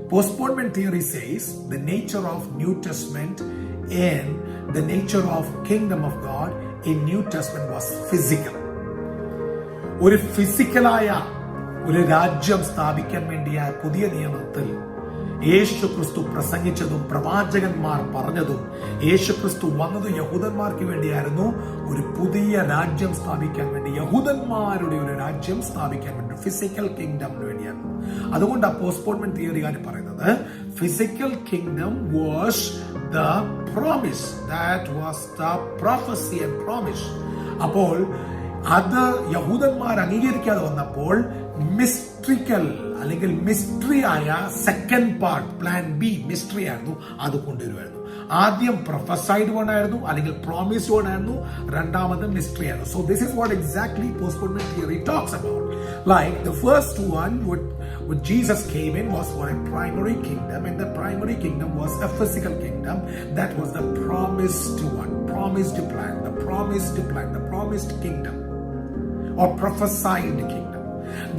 Postponement theory says the nature of New Testament and the nature of kingdom of God in New Testament was physical. ഒരു ഫിസിക്കലായ ഒരു രാജ്യം സ്ഥാപിക്കാൻ വേണ്ടിയ പുതിയ നിയമത്തിൽ യേശു ക്രിസ്തു പ്രസംഗിച്ചതും പ്രവാചകന്മാർ പറഞ്ഞതും, യേശു ക്രിസ്തു വന്നത് യഹൂദന്മാർക്ക് വേണ്ടിയായിരുന്നു. ഒരു പുതിയ രാജ്യം സ്ഥാപിക്കാൻ വേണ്ടി, യഹൂദന്മാരുടെ ഒരു രാജ്യം സ്ഥാപിക്കാൻ വേണ്ടി, ഫിസിക്കൽ കിങ്ഡമിന് വേണ്ടിയായിരുന്നു. അതുകൊണ്ട് പോസ്റ്റ്പോൺമെന്റ് തിയറിക്കാർ പറയുന്നത് physical kingdom was the promise, that was the prophecy and promise. അപ്പോൾ അത് യഹൂദന്മാർ അംഗീകരിക്കാതെ വന്നപ്പോൾ മിസ്ട്രിക്കൽ അല്ലെങ്കിൽ മിസ്റ്ററി ആയ second part, plan B mystery ആയിരുന്നു, അത് കൊണ്ടുവരുമായിരുന്നു. ആദ്യം പ്രൊഫസൈഡ് വൺ ആയിരുന്നു, അല്ലെങ്കിൽ പ്രോമിസ്ഡ് വൺ ആയിരുന്നു, രണ്ടാമത് മിസ്റ്ററി ആയിരുന്നു. So this is what exactly postponement theory talks about. Like the first one, what Jesus came in was for a primary kingdom, and the primary kingdom was a physical kingdom. That was the promised one, promised plan, the promised kingdom, or prophesied kingdom.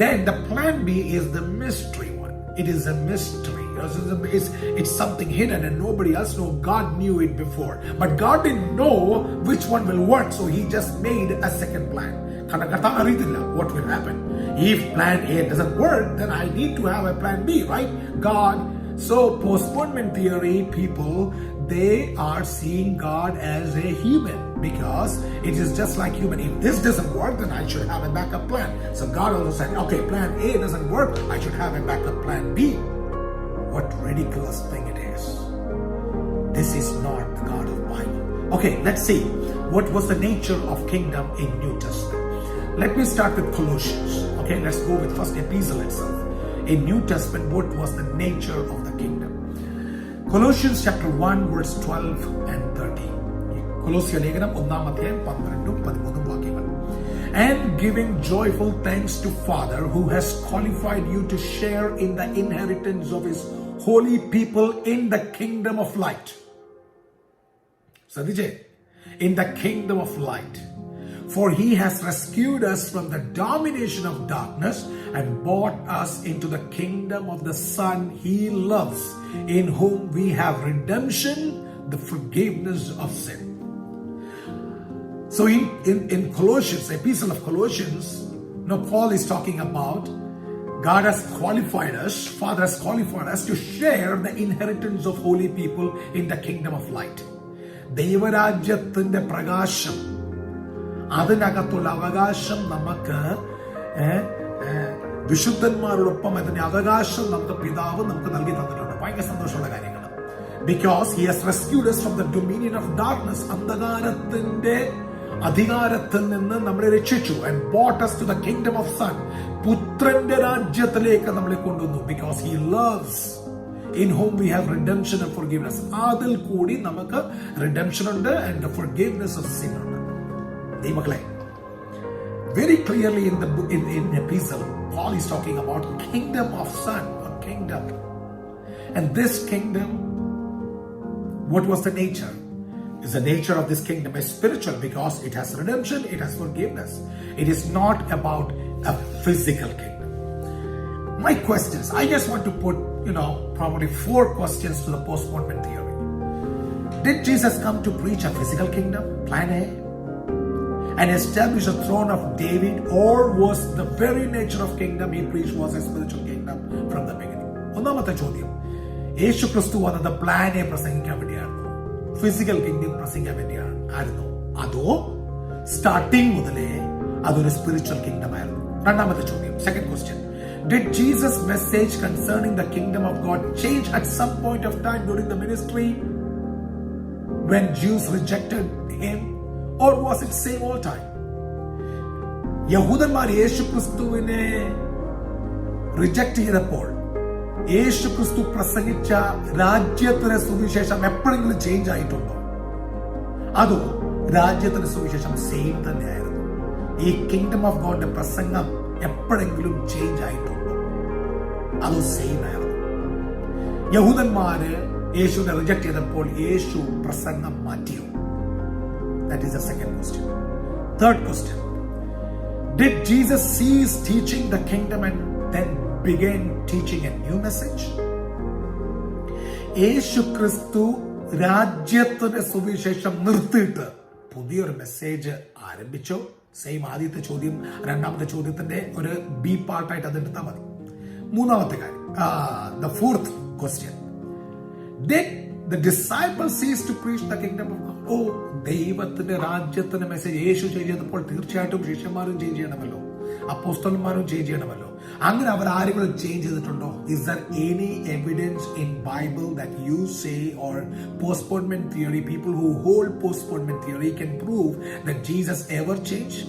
Then the plan B is the mystery one. It is a mystery. It's something hidden and nobody else knows. God knew it before, but God didn't know which one will work, so he just made a second plan. What will happen if plan A doesn't work? Then I need to have a plan B, right? God. So postponement theory people, they are seeing God as a human, because it is just like human. If this doesn't work, then I should have a backup plan. So God also said, okay, plan A doesn't work, I should have a backup plan B. What ridiculous thing it is. This is not the God of Bible. Okay, let's see what was the nature of kingdom in New Testament. Let me start with Colossians. Okay, let's go with first epistle itself. In New Testament, what was the nature of the kingdom? Colossians chapter 1 verse 12 and 13. കൊലോസ്യ ലേഖനം 1-ാം അധ്യായം 12-13 വാക്യങ്ങൾ. And giving joyful thanks to Father who has qualified you to share in the inheritance of his holy people in the kingdom of light. ശ്രദ്ധിച്ചേ, in the kingdom of light. For he has rescued us from the domination of darkness and brought us into the kingdom of the Son he loves, in whom we have redemption, the forgiveness of sin. So in Colossians, epistle of Colossians, Paul is talking about God has qualified us, Father has qualified us to share the inheritance of holy people in the kingdom of light. ദൈവരാജ്യത്തിന്റെ പ്രകാശം, അതിനകത്തുള്ള അവകാശം നമുക്ക് വിശുദ്ധന്മാരോടൊപ്പം അതിന്റെ അവകാശം നമുക്ക് പിതാവ് നമുക്ക് നൽകി തന്നിട്ടുണ്ട്. ഭയങ്കര സന്തോഷമുള്ള കാര്യങ്ങൾ. Because he has rescued us from the dominion of darkness, അന്ധകാരത്തിന്റെ അധികാരത്തിൽ നിന്ന് നമ്മളെ രക്ഷിച്ചു. And brought us to the kingdom of Son, പുത്രന്റെ രാജ്യത്തിലേക്ക് നമ്മളെ കൊണ്ടുവന്നു. Because he loves, in whom we have redemption and forgiveness. അതിൽ കൂടി നമുക്ക് redemption ഉണ്ട് and the forgiveness of sin ഉണ്ട്. ദൈവമക്കളെ, very clearly in epistle, Paul is talking about kingdom of Son, a kingdom. And this kingdom, what was the nature? Is the nature of this kingdom is spiritual, because it has redemption, it has forgiveness. It is not about a physical kingdom. My questions, I just want to put, probably 4 questions to the postponement theory. Did Jesus come to preach a physical kingdom, plan A, and establish a throne of David, or was the very nature of kingdom he preached was a spiritual kingdom from the beginning? ഒന്നാമത്തെ ചോദ്യം, യേശു ക്രിസ്തു വന്നത് plan A പ്രസംഗിക്കാൻ വേണ്ടിയായിരുന്നു, physical kingdom പ്രസംഗിക്കാൻ വേണ്ടിയായിരുന്നു, അതോ starting മുതലേ അതൊരു സ്പിരിച്വൽ കിങ്ഡം ആയിരുന്നു? രണ്ടാമത്തെ ചോദ്യം, second question, did Jesus' message concerning the kingdom of God change at some point of time during the ministry when Jews rejected him, or was it same all time? യഹൂദന്മാർ യേശു ക്രിസ്തുവിനെ reject ചെയ്തപ്പോൾ യേശു ക്രിസ്തു പ്രസംഗിച്ച രാജ്യത്തിന്റെ സുവിശേഷം എപ്പോഴെങ്കിലും ചേഞ്ച് ആയിട്ടുണ്ടോ? അതോ രാജ്യത്തിന്റെ സുവിശേഷം സെയിം തന്നെയായിരുന്നു? ഈ കിങ്ഡം ഓഫ് ഗോഡിന്റെ പ്രസംഗം എപ്പോഴെങ്കിലും ചേഞ്ച് ആയിട്ടുണ്ടോ? അതോ സെയിം ആയിരുന്നു? യഹൂദന്മാര് യേശുവിനെ റിജക്ട് ചെയ്തപ്പോൾ യേശു പ്രസംഗം മാറ്റിയോ? That is the second question. Third question, did Jesus cease teaching the kingdom and then began teaching a new message? യേശു ക്രിസ്തു രാജ്യത്തിന്റെ സുവിശേഷം നിർത്തിയിട്ട് പുതിയൊരു മെസ്സേജ് ആരംഭിച്ചോ? സെയിം ആദ്യത്തെ ചോദ്യം, രണ്ടാമത്തെ ചോദ്യത്തിന്റെ ഒരു ബി പാർട്ടായിട്ട് അത് എടുത്താൽ മതി. മൂന്നാമത്തെ കാര്യം, the fourth question, did the disciples cease to preach the kingdom of God? ദൈവത്തിന്റെ രാജ്യത്തിന്റെ മെസ്സേജ് യേശു ചെയ്തപ്പോൾ തീർച്ചയായിട്ടും ശിഷ്യന്മാരും ചേഞ്ച് ചെയ്യണമല്ലോ, അപ്പോസ്തലന്മാരും ചേഞ്ച് ചെയ്യണമല്ലോ. അങ്ങനെ അവർ ആരെങ്കിലും ചേഞ്ച് ചെയ്തിട്ടുണ്ടോ? Is there any evidence in Bible that you say, or postponement theory, people who hold postponement theory can prove that Jesus ever changed?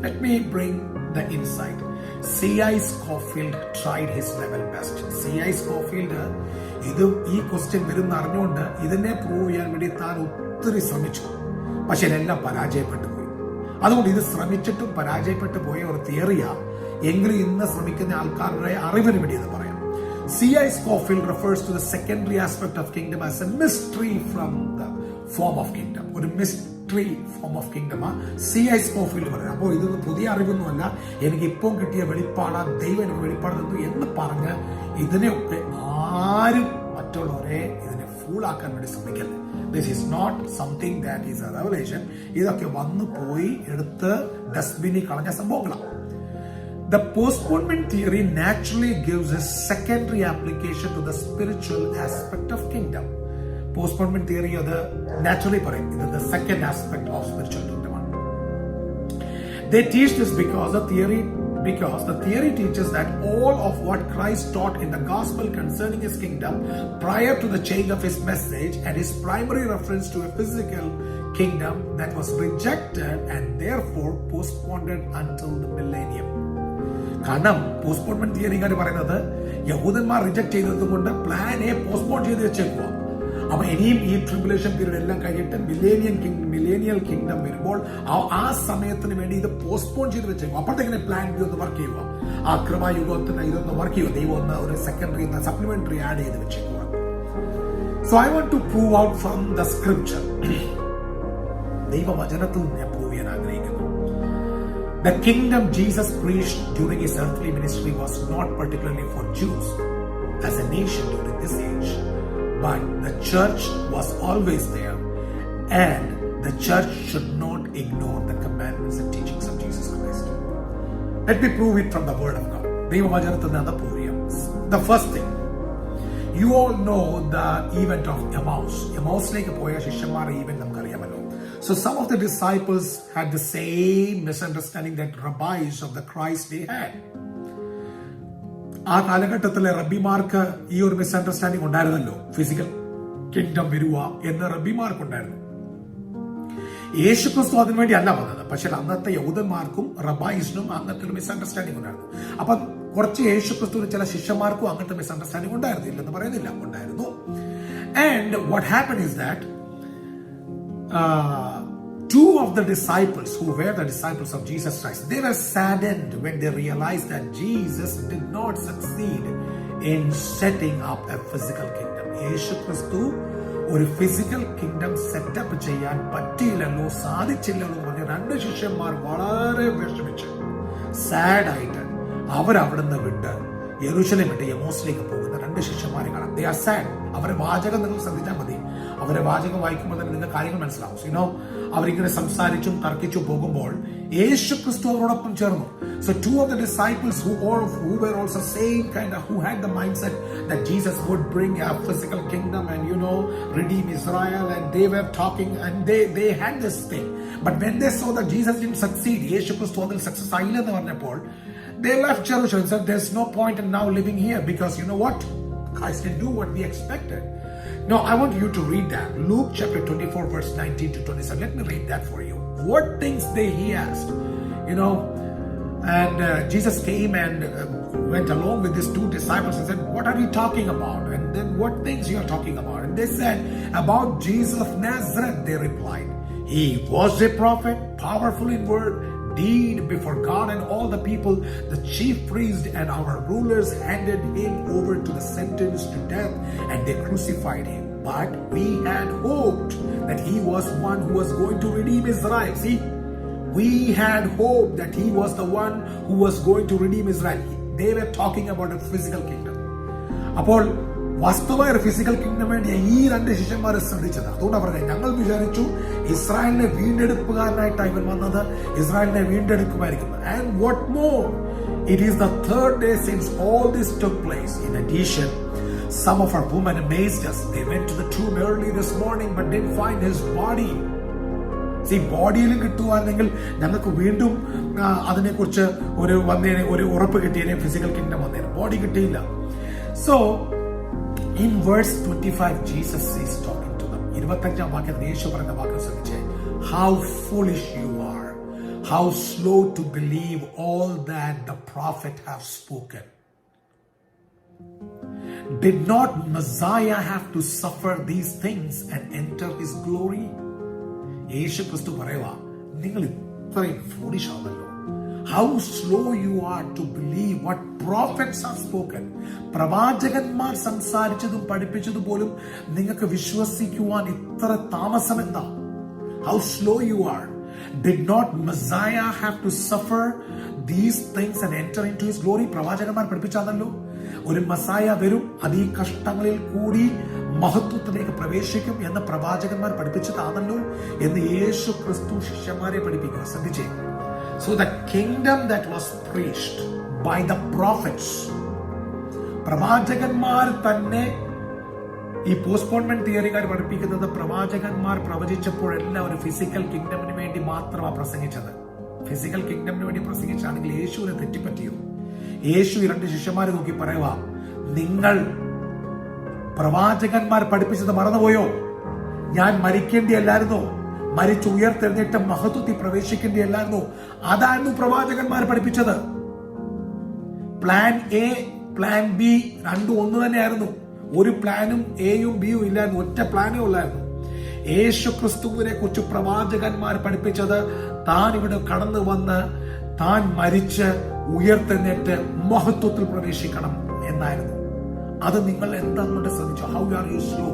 Let me bring the insight. C.I. Scofield tried his level best. C.I. Scofield ഇതും ഈ question വരുന്ന അറിഞ്ഞുകൊണ്ട് ഇതിനെ prove ചെയ്യാൻ വേണ്ടി താൻ ഒത്തിരി ശ്രമിച്ചു. പക്ഷെ ഇതെല്ലാം പരാജയപ്പെട്ടു പോയി. അതുകൊണ്ട് ഇത് ശ്രമിച്ചിട്ടും പരാജയപ്പെട്ടു പോയ ഒരു തിയറിയാ. എങ്കിലും ഇന്ന് ശ്രമിക്കുന്ന ആൾക്കാരുടെ അറിവിന് വേണ്ടി ഇത് പറയാം. C.I. Scofield refers to the secondary aspect of kingdom as a mystery from the form of kingdom. ഒരു mystery form of kingdom C.I. Scofield പറയുന്നത്. അപ്പോൾ ഇതൊന്നും പുതിയ അറിവൊന്നുമല്ല, എനിക്ക് ഇപ്പോൾ കിട്ടിയ വെളിപ്പാടാ, ദൈവം എനിക്ക് വെളിപ്പാട് തന്നു എന്ന് പറഞ്ഞ് ഇതിനെയൊക്കെ ആരും മറ്റുള്ളവരെ ഇതിനെ ഫൂളാക്കാൻ വേണ്ടി ശ്രമിക്കല്ലേ. This is not something that is a revelation. ഇതൊക്കെ വന്നു പോയി എടുത്ത് ഡസ്റ്റ്ബിനിൽ കളഞ്ഞ സംഭവങ്ങളാണ്. The postponement theory naturally gives a secondary application to the spiritual aspect of kingdom. Postponement theory അത് naturally പറയും ഇത് the second aspect of spiritual kingdom ആണ്. They teach this because the theory teaches that all of what Christ taught in the gospel concerning his kingdom prior to the change of his message and his primary reference to a physical kingdom that was rejected and therefore postponed until the millennium. കാരണം postponement തിയറിക്കാർ പറയുന്നത് യഹൂദന്മാർ reject ചെയ്തത് കൊണ്ട് plan A postpone ചെയ്ത് വെച്ചേക്കുക. അപ്പൊ ഇനിയും ഈ ട്രിബുലേഷൻ പീരീഡ് എല്ലാം കഴിഞ്ഞിട്ട് മില്ലേനിയൽ കിങ്ഡം വരുമ്പോൾ ആ സമയത്തിന് വേണ്ടി ഇത് പോസ്റ്റ്പോൺ ചെയ്ത് വെച്ചേക്കും. അപ്പോഴത്തേക്കിനെ പ്ലാൻ ബി ഒന്ന് വർക്ക് ചെയ്യുക, ആ കൃപായുഗത്തിന് ഇതൊന്ന് വർക്ക് ചെയ്യുക, ദൈവം ഒന്ന് ഒരു സെക്കൻഡറി സപ്ലിമെന്ററി ആഡ് ചെയ്ത് വെച്ചേക്കുക. So I want to prove out from the scripture. ദൈവവചനത്തിൽ ഞാൻ പ്രൂവ് ചെയ്യാൻ ആഗ്രഹിക്കുന്നു. The kingdom Jesus preached during his earthly ministry was not particularly for Jews as a nation during this age, but the church was always there, and the church should not ignore the commandments and teachings of Jesus Christ. Let me prove it from the word of God. The first thing, you all know the event of Emmaus. Emmausലേക്ക് പോയ ശിഷ്യന്മാർ even നമുക്കറിയാമല്ലോ. So some of the disciples had the same misunderstanding that rabbis of the Christ they had. ആ കാലഘട്ടത്തിലെ റബ്ബിമാർക്ക് ഈ ഒരു misunderstanding ഉണ്ടായിരുന്നല്ലോ. Physical kingdom വരുക എന്ന് റബ്ബിമാർക്ക് ഉണ്ടായിരുന്നു. യേശുക്രിസ്തു അതിനു വേണ്ടി അല്ല വന്നത്. പക്ഷെ അന്നത്തെ യഹൂദന്മാർക്കും റബ്ബൈസിനും അങ്ങനത്തെ ഒരു മിസ്അണ്ടർസ്റ്റാൻഡിംഗ് ഉണ്ടായിരുന്നു. അപ്പൊ കുറച്ച് യേശുക്രിസ്തുവിന് ചില ശിഷ്യന്മാർക്കും അങ്ങനത്തെ മിസ്അണ്ടർസ്റ്റാൻഡിംഗ് ഉണ്ടായിരുന്നു, ഇല്ലെന്ന് പറയുന്നില്ല, ഉണ്ടായിരുന്നു. And what happen is that two of the disciples who were the disciples of Jesus Christ, they were saddened when they realized that Jesus did not succeed in setting up a physical kingdom. യേശു ക്രിസ്തു ഒരു physical kingdom setup ചെയ്യാൻ പറ്റിയില്ലല്ലോ, സാധിച്ചില്ലല്ലോ എന്ന് പറഞ്ഞ രണ്ട് ശിഷ്യന്മാർ വളരെ വിഷമിച്ചു. സാഡായിട്ട് അവരവിടുന്ന് വിട്ട് യെരൂശലേം വിട്ട് എമോസിലേക്ക് പോകുന്ന രണ്ട് ശിഷ്യന്മാരെ കാണാം. They are sad. അവരെ വാചകം നിങ്ങൾ ശ്രദ്ധിച്ചാൽ മതി. അവരെ വാചകം വായിക്കുമ്പോൾ തന്നെ നിങ്ങൾക്ക് കാര്യങ്ങൾ മനസ്സിലാവും. യുനോ അവരിങ്ങനെ സംസാരിച്ചും തർക്കിച്ചും പോകുമ്പോൾ യേശു ക്രിസ്തു അവരോടൊപ്പം ചേർന്നു. So two of the disciples who were also same kind of, who had the mindset that Jesus would bring a physical kingdom and redeem Israel, and they were talking and they had this thing. But when they saw that Jesus didn't succeed, യേശു ക്രിസ്തു അതിൽ success ആയില്ലെന്ന് പറഞ്ഞപ്പോൾ they left Jerusalem and said there's no point in now living here because you know what? Christ didn't do what we expected. Now, I want you to read that. Luke chapter 24, verse 19 to 27. Let me read that for you. What things he asked, and Jesus came and went along with his two disciples and said, what are you talking about? And then what things you are talking about? And they said, about Jesus of Nazareth, they replied. He was a prophet, powerful in word, deed before God and all the people. The chief priest and our rulers handed him over to the sentence to death, and they crucified him. But we had hoped that he was one who was going to redeem Israel. See, we had hoped that he was the one who was going to redeem Israel. They were talking about a physical kingdom. അപ്പോൾ വാസ്തവമായ ഒരു physical kingdom വേണ്ടി ഈ രണ്ട് ശിഷ്യന്മാരെ ശ്രദ്ധിച്ചത്. അതുകൊണ്ട് പറഞ്ഞത് ഞങ്ങൾ വിചാരിച്ചു ഇസ്രായേലിനെ വീണ്ടെടുപ്പുകാരനായിട്ടാണ് ഇവൻ വന്നത്, ഇസ്രായേലിനെ വീണ്ടെടുക്കുമായിരിക്കുന്നത്. And what more, it is the third day since all this took place. In addition, some of our women amazed us. They went to the tomb early this morning but didn't find his body. See, ബോഡിയിലും കിട്ടുവാണെങ്കിൽ ഞങ്ങൾക്ക് വീണ്ടും അതിനെക്കുറിച്ച് ഒരു ഉറപ്പ് കിട്ടിയതിനെ, physical kingdom വന്നേനെ. Body കിട്ടിയില്ല. So in verse 25 Jesus is talking to them. 25-ാം വാക്യത്തിൽ യേശു പറയുന്ന വാക്യം ശ്രദ്ധിച്ചേ. How foolish you are, how slow to believe all that the prophet have spoken. Did not Messiah have to suffer these things and enter his glory? യേശു ക്രിസ്തു പറയുക, നിങ്ങൾ ഇത്രയും foolish ആണല്ലോ. How slow you are to believe what prophets have spoken. പ്രവാചകന്മാർ സംസാരിച്ചതും പഠിപ്പിച്ചതും പോലും നിങ്ങൾക്ക് വിശ്വസിക്കുവാൻ ഇത്ര താമസം എന്താ? How slow you are. Did not Messiah have to suffer these things and enter into his glory? പ്രവാചകന്മാർ പഠിപ്പിച്ചാണല്ലോ ഒരു മസായ വരും, അത് ഈ കഷ്ടങ്ങളിൽ കൂടി മഹത്വത്തിലേക്ക് പ്രവേശിക്കും എന്ന് പ്രവാചകന്മാർ പഠിപ്പിച്ചതാണല്ലോ എന്ന് യേശു ക്രിസ്തു ശിഷ്യന്മാരെ പഠിപ്പിക്കുക. ശ്രദ്ധിച്ചേ. So the kingdom that was preached by the prophets, പ്രവാചകന്മാർ തന്നെ ഈ പോസ്റ്റ്പോൺമെന്റ് തിയറിക്കാർ പഠിപ്പിക്കുന്നത് പ്രവാചകന്മാർ പ്രവചിച്ചപ്പോഴെല്ലാം ഒരു ഫിസിക്കൽ കിങ്ഡമിന് വേണ്ടി മാത്രമാണ് പ്രസംഗിച്ചത്. ഫിസിക്കൽ കിങ്ഡമിന് വേണ്ടി പ്രസംഗിച്ചാണെങ്കിൽ യേശുവിനെ തെറ്റിപ്പറ്റിയോ? യേശു 2 ശിഷ്യന്മാരെ നോക്കി പറയുക, നിങ്ങൾ പ്രവാചകന്മാർ പഠിപ്പിച്ചത് മറന്നുപോയോ? ഞാൻ മരിക്കേണ്ടിയല്ലായിരുന്നോ? മരിച്ചു ഉയർത്തെഴുന്നേറ്റ മഹത്വത്തിൽ പ്രവേശിക്കേണ്ടിയല്ലായിരുന്നോ? അതായിരുന്നു പ്രവാചകന്മാർ പഠിപ്പിച്ചത്. പ്ലാൻ എ, പ്ലാൻ ബി രണ്ടും ഒന്ന് തന്നെയായിരുന്നു. ഒരു പ്ലാനും എയും ബിയും ഇല്ലായിരുന്നു, ഒറ്റ പ്ലാനേ ഉള്ളായിരുന്നു. യേശു ക്രിസ്തുവിനെ കുറിച്ച് പ്രവാചകന്മാർ പഠിപ്പിച്ചത് താൻ ഇവിടെ കടന്നു വന്ന് താൻ മരിച്ച് ഉയർത്തെഴുന്നേറ്റ് മഹത്വത്തിൽ പ്രവേശിക്കണം എന്നായിരുന്നു. അത് നിങ്ങൾ എന്താണെന്ന് ശ്രദ്ധിച്ചു? How are you slow?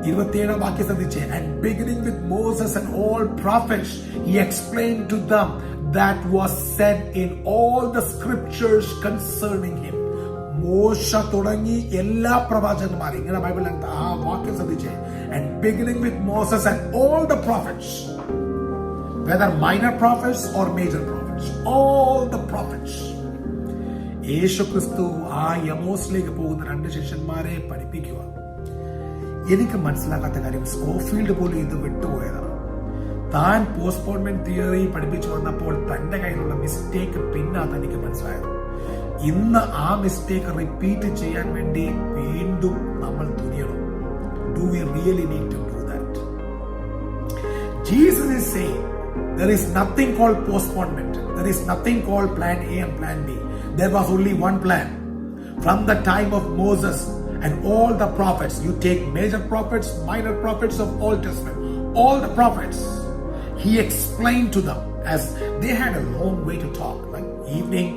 27 വാക്യം ശ്രദ്ധിച്ചേ. And beginning with Moses and all prophets, he explained to them that was said in all the scriptures concerning him. മോശ തുടങ്ങി എല്ലാ പ്രവാചകന്മാരും ഇങ്ങനെ ബൈബിളിൽ ആ വാക്യം ശ്രദ്ധിച്ചേ. And beginning with Moses and all the prophets, whether minor prophets or major prophets, all the prophets. യേശു ക്രിസ്തു ആ യമോസിലേക്ക് പോകുന്ന 2 ശിഷ്യന്മാരെ പഠിപ്പിക്കുക. എനിക്ക് മനസ്സിലാക്കാത്ത കാര്യം, സ്കോഫീൽഡ് പോലും ഇത് വിട്ടുപോയതാണ്. താൻ പോസ്റ്റ്പോൺമെന്റ് തിയറി പഠിപ്പിച്ചു വന്നപ്പോൾ തന്റെ കയ്യിലുള്ള മിസ്റ്റേക്ക് പിന്നെ തനിക്ക് മനസ്സിലായത്. ഇന്ന് ആ മിസ്റ്റേക്ക് റിപ്പീറ്റ് ചെയ്യാൻ വേണ്ടി വീണ്ടും നമ്മൾ തുനിയണം. Do we really need to do that? Jesus is saying there is nothing called postponement. There is nothing called plan A and plan B. There was only one plan. From the time of Moses and all the prophets, you take major prophets, minor prophets of Old Testament, all the prophets, he explained to them as they had a long way to talk, like evening.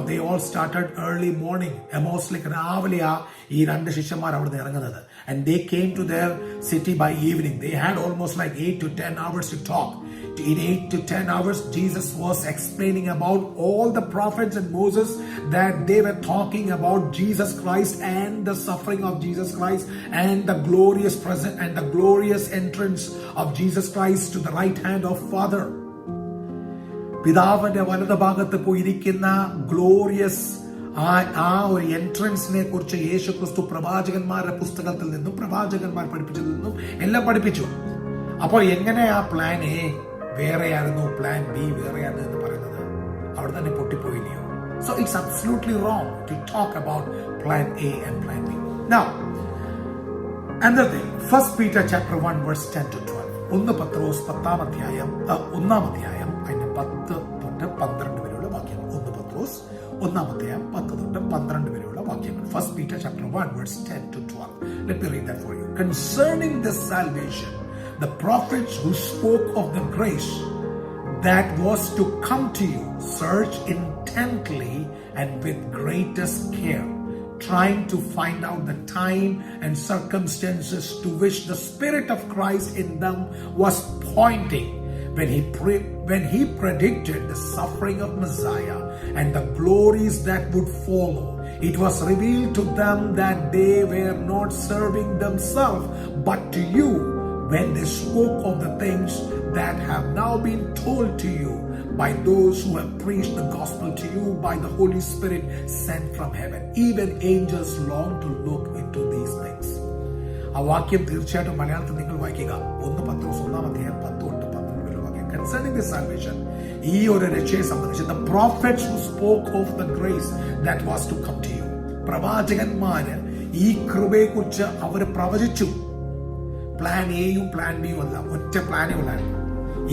They all started early morning. എമോസിലേക്ക് രാവിലെയാ ഈ 2 ശിഷ്യന്മാർ അവിടെ നിന്ന് ഇറങ്ങുന്നത്. And they came to their city by evening. They had almost like 8 to 10 hours to talk. In 8 to 10 hours, Jesus was explaining about all the prophets and Moses, that they were talking about Jesus Christ and the suffering of Jesus Christ and the glorious presence and the glorious entrance of Jesus Christ to the right hand of Father. പിതാവിന്റെ വലത് ഭാഗത്ത് പോയിരിക്കുന്ന glorious ആ ഒരു എൻട്രൻസിനെ കുറിച്ച് യേശു ക്രിസ്തു പ്രവാചകന്മാരുടെ പുസ്തകത്തിൽ നിന്നും പ്രവാചകന്മാർ പഠിപ്പിച്ചതിൽ നിന്നും എല്ലാം പഠിപ്പിച്ചു. അപ്പോൾ എങ്ങനെ ആ പ്ലാൻ എ വേറെയായിരുന്നു, പ്ലാൻ ബി വേറെയായിരുന്നു എന്ന് പറയുന്നത് അവിടെ തന്നെ പൊട്ടിപ്പോയില്ലയോ? So it's absolutely wrong to talk about plan A and plan B. Now, another thing, 1 Peter chapter 1 verse 10 to 12. 1 പത്രോസ് 10 അധ്യായം 1 അധ്യായം അതിന്റെ 10 തൊട്ട് 12 വരെയുള്ള വാക്യങ്ങൾ. 1 പത്രോസ് 1 അധ്യായം 10 തൊട്ട് 12 വരെയുള്ള വാക്യങ്ങൾ. 1 Peter chapter 1 verse 10 to 12. Let me read that for you. Concerning this salvation, the prophets who spoke of the grace that was to come to you search intently and with greatest care, trying to find out the time and circumstances to which the Spirit of Christ in them was pointing when he predicted the suffering of Messiah and the glories that would follow. It was revealed to them that they were not serving themselves but to you, when they spoke of the things that have now been told to you by those who have preached the gospel to you by the Holy Spirit sent from heaven. Even angels long to look into these things. ആ വാക്യം തീർച്ചയായിട്ടും മലയാളത്തിൽ നിങ്ങൾ വായിക്കുക. 1 പത്രോസ് 1 അധ്യായം 10 തൊട്ട് 12 വരെ വാക്യം. Concerning this salvation, ഈ ഒരു രക്ഷയെ സംബന്ധിച്ച് the prophets who spoke of the grace that was to come to you. പ്രവാചകന്മാര് ഈ കൃപയെ കുറിച്ച് അവർ പ്രവചിച്ചു. പ്ലാൻ എയും പ്ലാൻ ബിയും അല്ല, ഒറ്റ പ്ലാനേ ഉള്ളായിരുന്നു.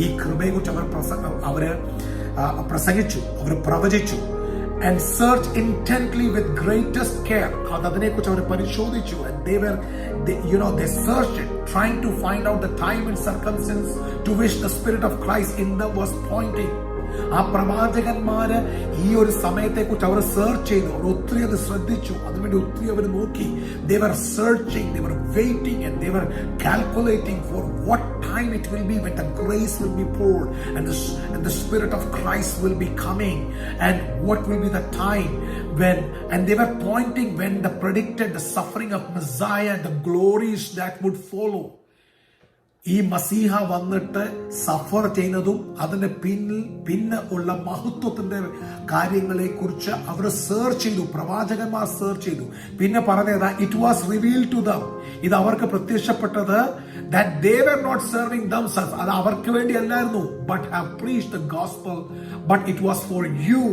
ഈ കൃപയെ കുറിച്ച് അവർ പ്രസംഗിച്ചു, അവർ പ്രവചിച്ചു. and searched intently with greatest care. അതിനെക്കുറിച്ച് അവർ പരിശോധിച്ചു. And they searched it, trying to find out the time and circumstance to which the Spirit of Christ in them was pointing. ആ പ്രവാചകന്മാര് ഈ ഒരു സമയത്തെ കുറിച്ച് അവർ സെർച്ച് ചെയ്തു. അവർ ഒത്തിരി അത് ശ്രദ്ധിച്ചു. അതിനുവേണ്ടി ഒത്തിരി അവർ നോക്കി. They were searching, they were waiting, and they were calculating for what time it will be when the grace will be poured and the Spirit of Christ will be coming, and what will be the time when, and they were pointing when the predicted the suffering of Messiah and the glories that would follow. ഈ മസീഹ വന്നിട്ട് സഫർ ചെയ്യുന്നതും അതിന്റെ പിന്നെ ഉള്ള മഹത്വത്തിന്റെ കാര്യങ്ങളെ കുറിച്ച് അവർ search ചെയ്തു. പ്രവാചകന്മാർ സെർച്ച് ചെയ്തു. പിന്നെ പറഞ്ഞത് it was revealed to them. ഇത് അവർക്ക് പ്രത്യക്ഷപ്പെട്ടത് that they were not serving themselves. അത് അവർക്ക് വേണ്ടി അല്ലായിരുന്നു. but have preached the gospel, but it was for you.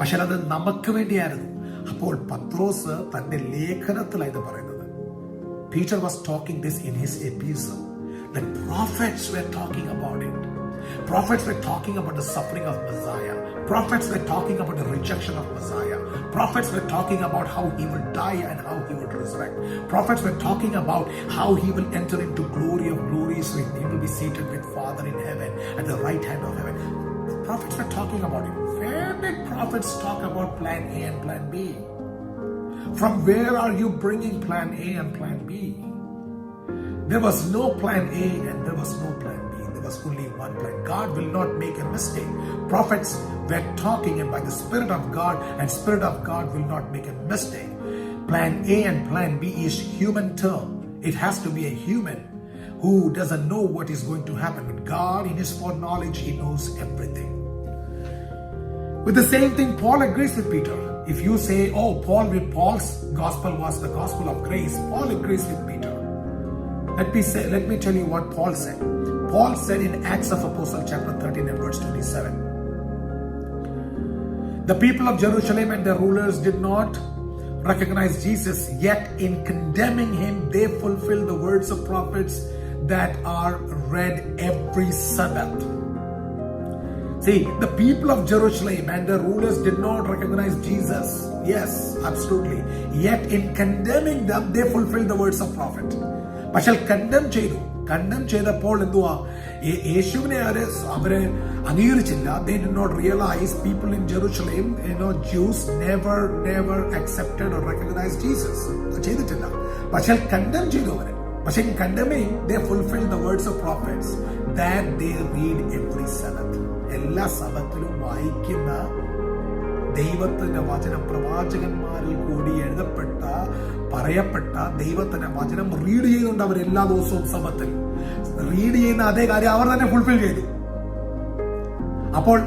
പക്ഷെ അത് നമുക്ക് വേണ്ടിയായിരുന്നു. അപ്പോൾ പത്രോസ് തന്റെ ലേഖനത്തിലാണ് ഇത് പറയുന്നത്. Peter was talking this in his epistle. The prophets were talking about it. Prophets were talking about the suffering of Messiah. Prophets were talking about the rejection of Messiah. Prophets were talking about how he will die and how he will resurrect. Prophets were talking about how he will enter into glory of glories, and he will be seated with Father in heaven at the right hand of heaven. The prophets were talking about it. Where did prophets talk about plan A and plan B? From where are you bringing plan A and plan B? There was no plan A and there was no plan B. There was only one plan. God will not make a mistake. Prophets were talking, and by the Spirit of God, and Spirit of God will not make a mistake. Plan A and plan B is human term. It has to be a human who doesn't know what is going to happen. But God, in his foreknowledge, he knows everything. With the same thing, Paul agrees with Peter. If you say, oh, Paul's gospel was the gospel of grace, Paul agrees with Peter. Let me tell you what Paul said. Paul said in Acts of Apostles chapter 13 and verse 27. The people of Jerusalem and their rulers did not recognize Jesus, yet in condemning him, they fulfilled the words of prophets that are read every Sabbath. See, the people of Jerusalem and the rulers did not recognize Jesus. Yes, absolutely. Yet in condemning them, they fulfilled the words of prophet. പക്ഷെ കണ്ടം ചെയ്തപ്പോൾ എന്തുവാ, യേശുവിനെ അവരെ അംഗീകരിച്ചില്ല. They did not realize, people in Jerusalem, Jews never accepted or recognized Jesus. ചെയ്തിട്ടില്ല. പക്ഷെ കണ്ടം ചെയ്തു അവരെ. പക്ഷെ in condemning, they fulfilled the words of prophets that they read every Sabbath. എല്ലാ സബത്തിലും വായിക്കുന്ന ദൈവത്തിന്റെ വചനം, പ്രവാചകന്മാരിൽ കൂടി എഴുതപ്പെട്ട പറയപ്പെട്ട ദൈവത്തിന്റെ വചനം റീഡ് ചെയ്യുന്നുണ്ട് അവർ എല്ലാ ദിവസവും സബത്തിൽ. റീഡ് ചെയ്യുന്ന അതേ കാര്യം അവർ തന്നെ ഫുൾഫിൽ ചെയ്തു. അപ്പോൾ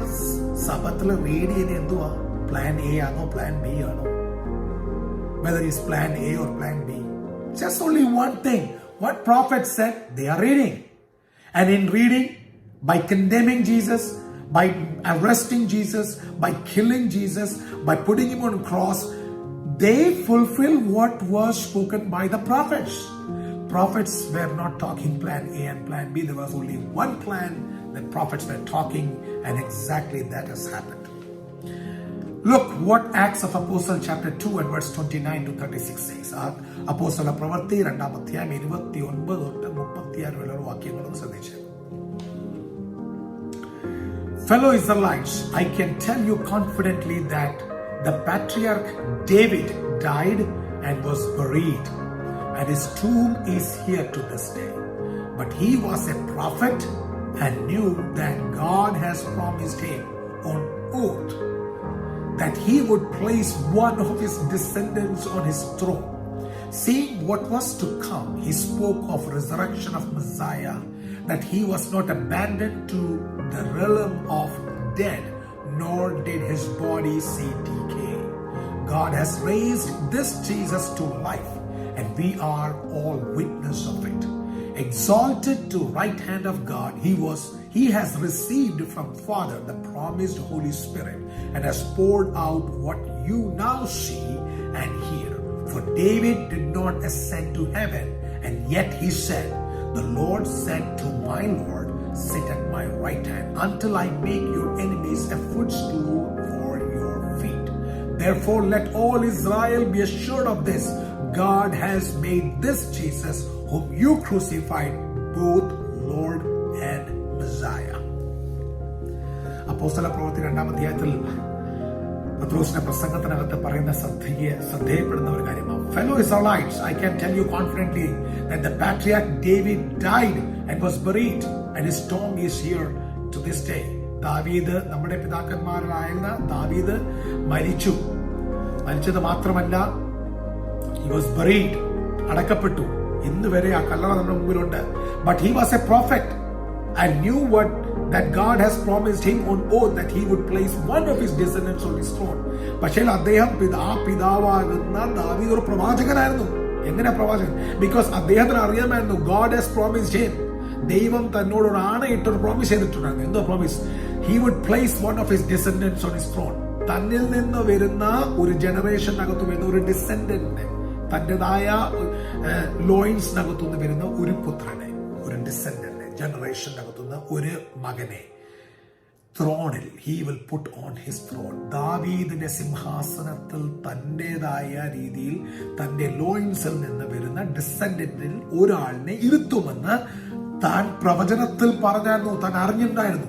സബത്തിൽ റീഡ് ചെയ്യുന്ന എന്തുവാ? പ്ലാൻ എ ആണോ പ്ലാൻ ബി ആണോ? Whether it's plan A or plan B, just only one thing. What prophet said, they are reading. And in reading, by condemning Jesus, by arresting Jesus, by killing Jesus, by putting him on a cross, they fulfill what was spoken by the prophets. Prophets were not talking plan A and plan B. There was only one plan that prophets were talking, and exactly that has happened. Look what Acts of Apostles chapter 2 and verse 29 to 36 says. അപ്പോസ്തല പ്രവൃത്തി 2-ാം അധ്യായം 29 തൊട്ട് 36 വരെയുള്ള വാക്യങ്ങളും ശ്രദ്ധിച്ചു. Fellow Israelites, I can tell you confidently that the patriarch David died and was buried, and his tomb is here to this day. But he was a prophet and knew that God has promised him on oath that he would place one of his descendants on his throne. Seeing what was to come, he spoke of resurrection of Messiah, that he was not abandoned to the realm of dead, nor did his body see decay. God has raised this Jesus to life, and we are all witness of it. Exalted to right hand of God, he has received from Father the promised Holy Spirit, and has poured out what you now see and hear. For David did not ascend to heaven, and yet he said, the Lord said to my Lord, sit at my right hand until I make your enemies a footstool Therefore, let all Israel be assured of this. God has made this Jesus, whom you crucified, both Lord and Messiah. അപ്പോസ്തല പ്രവൃത്തി 2-ാം അധ്യായത്തിൽ പത്രോസിന്റെ പ്രസംഗത്തിനകത്ത് പറയുന്ന ശ്രദ്ധേയപ്പെടുന്ന ഒരു കാര്യമാണ്. Fellow Israelites, I can tell you confidently that the patriarch David died and was buried, and his tomb is here to this day. ദാവീദ്, നമ്മുടെ പിതാക്കന്മാരായിരുന്ന ദാവീദ് മരിച്ചത് മാത്രമല്ല, he was buried, അടക്കപ്പെട്ടു. ഇന്ന് വരെ ആ കല്ലറ നമ്മുടെ മുമ്പിലുണ്ട്. But he was a prophet and knew what that God has promised him on oath that he would place one of his descendants on his throne. പക്ഷേ അദ്ദേഹം പിതാവാകുന്ന ദാവീദ് ഒരു പ്രവാചകനായിരുന്നു. എങ്ങനെ പ്രവാചകൻ? ബിക്കോസ് അദ്ദേഹത്തിന് അറിയാമായിരുന്നു God has promised him. ദൈവം തന്നോട് ഒരു ആണയിട്ടൊരു പ്രോമിസ് ചെയ്തിട്ടുണ്ടായിരുന്നു. എന്തോ promise? He would place one of his descendants on his throne. തന്നിൽ നിന്ന് വരുന്ന ഒരു ജനറേഷനകത്ത് വരുന്ന ഒരു ഡിസെൻഡന്റിനെ, തന്റേതായ ലോയിൻസിനകത്തുനിന്ന് വരുന്ന ഒരു പുത്രനെ, ഒരു ഡിസെൻഡന്റിനെ, ജനറേഷനകത്തുനിന്ന് ഒരു മകനെ ത്രോണിൽ he will put on his throne. ദാവീദിന്റെ സിംഹാസനത്തിൽ തന്റേതായ രീതിയിൽ തന്റെ ലോയിൻസിൽ നിന്ന് വരുന്ന ഡിസെൻഡന്റിൽ ഒരാളിനെ ഇരുത്തുമെന്ന് താൻ പ്രവചനത്തിൽ പറഞ്ഞായിരുന്നു, താൻ അറിഞ്ഞിട്ടുണ്ടായിരുന്നു.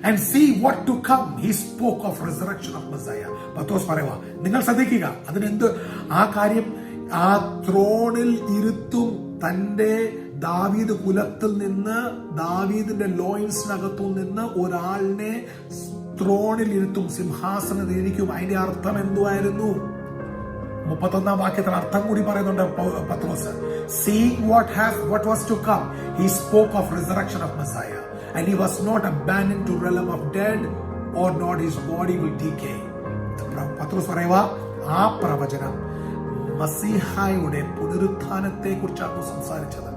And see what to come. He spoke of resurrection of Messiah. പത്രോസ് പറയുക, നിങ്ങൾ ശ്രദ്ധിക്കുക, അതിനെന്ത് ആ കാര്യം, ആ ത്രോണിൽ ഇരുത്തും, തന്റെ ദാവീദ് കുലത്തിൽ നിന്ന്, ദാവീദിന്റെ ലോയിൻസിനകത്തു നിന്ന് ഒരാളിനെ ത്രോണിൽ ഇരുത്തും, സിംഹാസനത്തിൽ ഇരിക്കും. അതിന്റെ അർത്ഥം എന്തുവായിരുന്നു? 31-ാം വാക്യത്തിൽ അർത്ഥം കൂടി പറയുന്നുണ്ട് പത്രോസ്. Seeing what was to come, he spoke of resurrection of Messiah, and he was not abandoned to realm of dead, or not his body will decay. പത്രോസ് പറയുക, ആ പ്രവചനം മസീഹായുടെ പുനരുത്ഥാനത്തെ കുറിച്ചാണ് സംസാരിച്ചത്.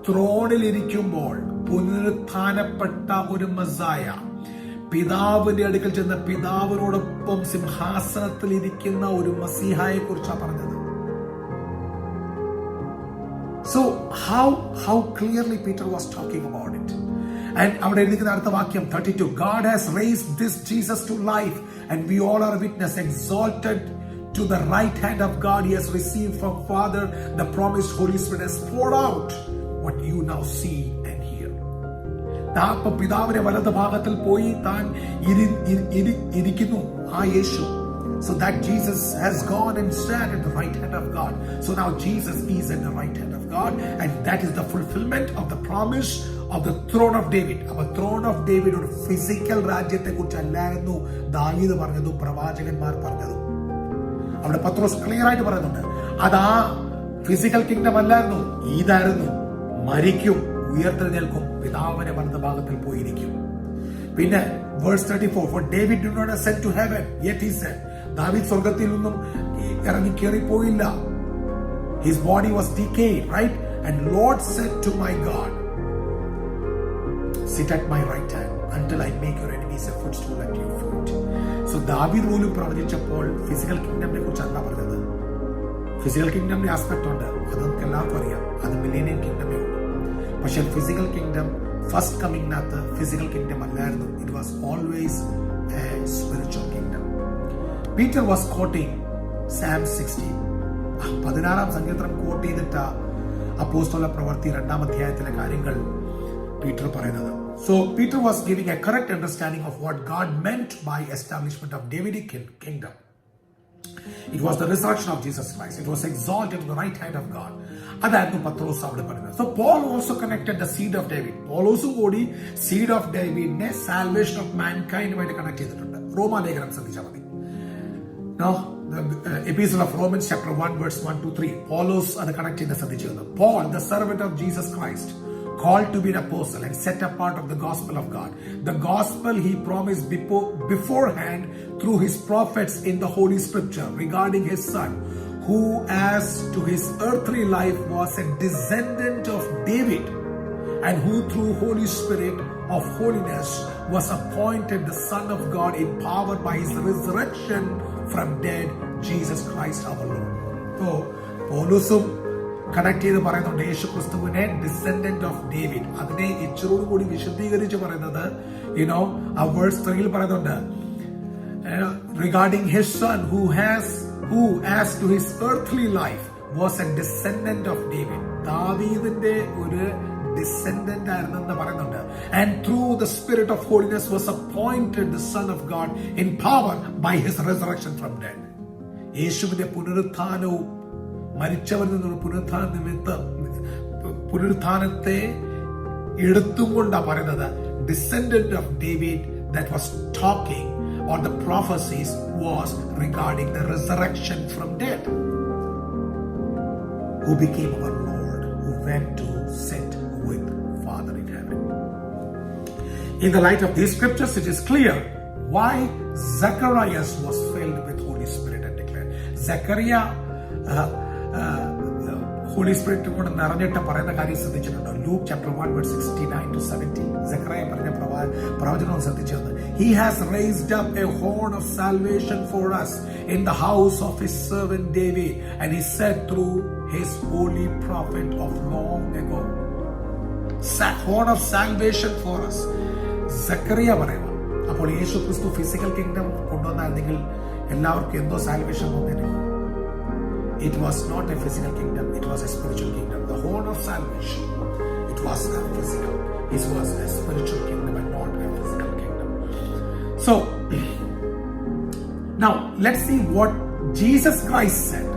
ത്രോണിൽ ഇരിക്കുമ്പോൾ പുനരുത്ഥാനപ്പെട്ട ഒരു മസായ, പിതാവിന്റെ അടുക്കൽ ചെന്ന പിതാവിനോടൊപ്പം സിംഹാസനത്തിൽ ഇരിക്കുന്ന ഒരു മസീഹായെ കുറിച്ചാണ് പറഞ്ഞത്. So how clearly Peter was talking about it. And അവിടെ എഴുതിക്കുന്ന അടുത്ത വാക്യം 32, God has raised this Jesus to life, and we all are witness, exalted to the right hand of God. He has received from Father the promised Holy Spirit, has poured out what you now see and hear. താൻ പിതാവിന്റെ വലത് ഭാഗത്തിൽ പോയി താൻ ഇരിക്കുന്നു ആ യേശു. So that Jesus has gone and stand at the right hand of God. So now Jesus is at the right hand of God, and that is the fulfillment of the promise of the throne of David. അപ്പോൾ throne of David ഒരു physical രാജ്യത്തെ കുറിച്ച് അല്ലായിരുന്നു ദാവീദ് പറഞ്ഞതും പ്രവാചകന്മാർ പറഞ്ഞതും. അവിടെ പത്രോസ് ക്ലിയർ ആയിട്ട് പറയുന്നുണ്ട്, അതാ ഫിസിക്കൽ കിങ്ഡം അല്ലായിരുന്നു, ഇതായിരുന്നു. മരിക്കും, ഉയർത്തെഴുന്നേൽക്കും, പിതാവിന്റെ വലത് ഭാഗത്തിൽ പോയിരിക്കും. പിന്നെ verse 34, for David did not ascend to heaven, yet he said, ദാവീദ് സ്വർഗത്തിൽ നിന്നും ഇറങ്ങി കയറിപ്പോയില്ല. His body was decayed, right? And Lord said to my God, sit at my right hand until I make your enemies a footstool at your feet. So ദാവീദ് പോലും പ്രവചിച്ചപ്പോൾ physical കിങ്ഡമിനെ കുറിച്ച് എന്താ പറഞ്ഞത്? Physical കിങ്ഡമിന്റെ aspect ഉണ്ട്, അത് നമുക്ക് എല്ലാവർക്കും അറിയാം, അത് മില്ലേനിയം കിങ്ഡമേ ഉള്ളൂ. പക്ഷെ ഫിസിക്കൽ കിങ്ഡം ഫസ്റ്റ് കമ്മിങ്ങിനകത്ത് ഫിസിക്കൽ കിങ്ഡം അല്ലായിരുന്നു. It was always a spiritual kingdom. Peter was quoting Psalm 16. 16-ാം സങ്കീർത്തനം കോട്ട് ചെയ്തിട്ട അപ്പോസ്തല പ്രവൃത്തി 2-ാം അധ്യായത്തിലെ കാര്യങ്ങൾ പീറ്റർ പറയുന്നത്. So Peter was giving a correct understanding of what God meant by establishment of Davidic kingdom. It was the resurrection of Jesus Christ. It was exalted to the right hand of God. അതായിരുന്നു പത്രോസ് അവിടെ പറയുന്നത്. So Paul also connected the seed of David. പൗലോസും കൂടി seed of Davidനെ salvation of mankind ആയിട്ട് connect ചെയ്തിട്ടുണ്ട്. റോമാലേഖനം ശ്രദ്ധിച്ചാൽ മതി. Now, the epistle of Romans chapter 1 verse 1-3. Paulos അത് കണക്ട് ചെയ്യുന്ന ശ്രദ്ധിച്ചിരുന്നു. Paul, the servant of Jesus Christ, called to be an apostle and set apart of the gospel of God. The gospel he promised beforehand through his prophets in the Holy Scripture regarding his son, who as to his earthly life was a descendant of David, and who through Holy Spirit of holiness was appointed the Son of God in power by his resurrection from dead, Jesus Christ our Lord. So, പൗലോസും connect ചെയ്ത് പറയുന്നുണ്ട് യേശു ക്രിസ്തുവിനെ descendant of David. അതിനെ ഇച്ചിറോട് കൂടി വിശദീകരിച്ച് പറയുന്നത് ആ verse 3 പറയുന്നുണ്ട്, regarding his son who as to his earthly life was a descendant of David. ദാവീദിന്റെ ഒരു ഡിസെൻഡന്റ് ആയിരുന്നെന്ന് പറയുന്നുണ്ട്. And through the spirit of holiness was appointed the son of God in power by his resurrection from dead. യേശുവിന്റെ പുനരുത്ഥാനവും മരിച്ചവരിൽ നിന്നുള്ള പുനരുത്ഥാനത്തെ എടുത്തുകൊണ്ടാണ് പറയുന്നത്. Descendant of David that was talking, or the prophecies was regarding the resurrection from dead, who became our Lord, who went to sit with Father in heaven. In the light of these scriptures, it is clear why Zacharias was filled with Holy Spirit and declared. Zechariah Holy Spirit കൊണ്ട് നിറഞ്ഞിട്ട് പറയുന്ന കാര്യം ശ്രദ്ധിച്ചിട്ടുണ്ടോ? Luke chapter 1 verse 69 to 70. Zechariah പറഞ്ഞ പ്രവചനം ശ്രദ്ധിച്ചത്. He has raised up a horn of salvation for us in the house of his servant David, and he said through his holy prophet of long ago. Horn of salvation for us. Zechariah പറയുക. അപ്പോൾ യേശു ക്രിസ്തു physical kingdom കൊണ്ടുവന്നായിരുന്നെങ്കിൽ എല്ലാവർക്കും എന്തോ salvation വന്നേനെ. It was not a physical kingdom, it was a spiritual kingdom. The horn of salvation, it was not physical. It was a spiritual kingdom and not a physical kingdom. So, now let's see what Jesus Christ said.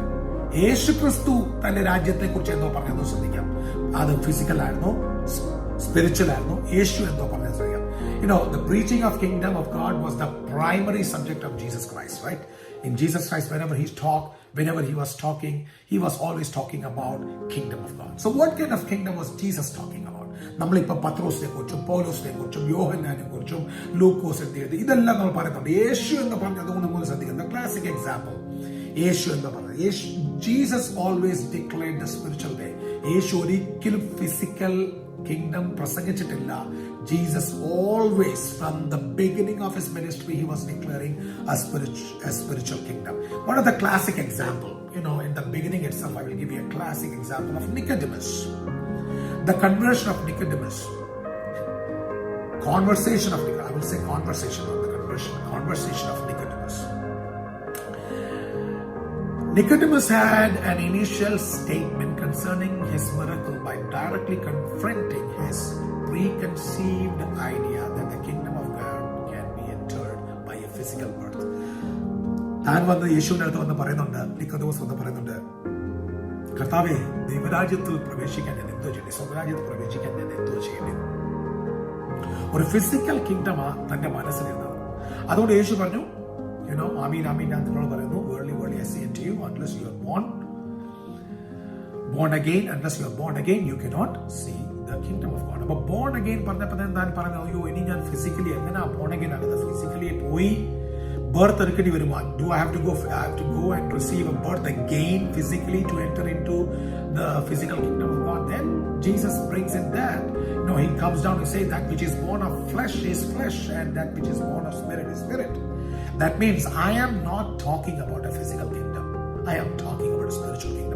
യേശു ക്രിസ്തു തന്റെ രാജ്യത്തെ കുറിച്ച് എന്തോ പറഞ്ഞത് ശ്രദ്ധിക്കാം. അത് physical ആയിരുന്നോ spiritual ആയിരുന്നോ? യേശു എന്തോ പറഞ്ഞത് ശ്രദ്ധിക്കാം. The preaching of kingdom of God was the primary subject of Jesus Christ, right? In Jesus Christ, whenever he was talking, he was always talking about kingdom of God. So what kind of kingdom was Jesus talking about? നമ്മളിപ്പോൾ പത്രോസിനെ കുറിച്ചും പൗലോസിനെ കുറിച്ചും യോഹന്നാനെ കുറിച്ചും ലൂക്കോസിന്റെ ഇതെല്ലാം നമ്മൾ പറയുന്നുണ്ട്. യേശു എന്ന് പറഞ്ഞത് നമ്മൾ ശ്രദ്ധിക്കുന്നത് ക്ലാസിക് എക്സാമ്പിൾ. യേശു എന്ന് പറഞ്ഞത് Jesus always declared the spiritual way. Yeshu ഒരിക്കലും ഫിസിക്കൽ kingdom പ്രസംഗിച്ചിട്ടില്ല. Jesus always from the beginning of his ministry he was declaring a spiritual kingdom. One of the classic example, in the beginning itself I will give you a classic example of Nicodemus. The conversion of Nicodemus. Conversation of Nicodemus. I will say conversation, not the conversion. Conversation of Nicodemus. Nicodemus had an initial statement concerning his miracle by directly confronting his preconceived idea that the kingdom of God can be entered by a physical birth. താൻ വന്ന് യേശുവിന്റെ അടുത്ത് വന്ന് പറയുന്നുണ്ട്, നിക്കോദെമോസ് വന്ന് പറയുന്നുണ്ട്, കർത്താവേ, ദൈവരാജ്യത്തിൽ പ്രവേശിക്കാൻ ഞാൻ എന്തോ ചെയ്യണം, സ്വരാജ്യത്തിൽ പ്രവേശിക്കാൻ ഞാൻ എന്തോ ചെയ്യണം. ഒരു ഫിസിക്കൽ കിങ്ഡമാ തന്റെ മനസ്സിലിരുന്നത്. അതുകൊണ്ട് യേശു പറഞ്ഞു, ആമീൻ ആമീൻ ഞാൻ നിങ്ങളോട് പറയുന്നു, worldly I say to you, unless you are born again, you cannot see the kingdom of God. But born again പറഞ്ഞപ്പോൾ താൻ പറഞ്ഞു, അയ്യോ ഇനി ഞാൻ ഫിസിക്കലി എങ്ങനെയാ born again ആകുന്നത്? ഫിസിക്കലി പോയി birth എടുക്കേണ്ടി വരുമോ? Do I have to go and receive a birth again physically to enter into the physical kingdom of God? Then Jesus brings in that. He comes down to say that which is born of flesh is flesh, and that which is born of spirit is spirit. That means I am not talking about a physical kingdom. I am talking about a spiritual kingdom.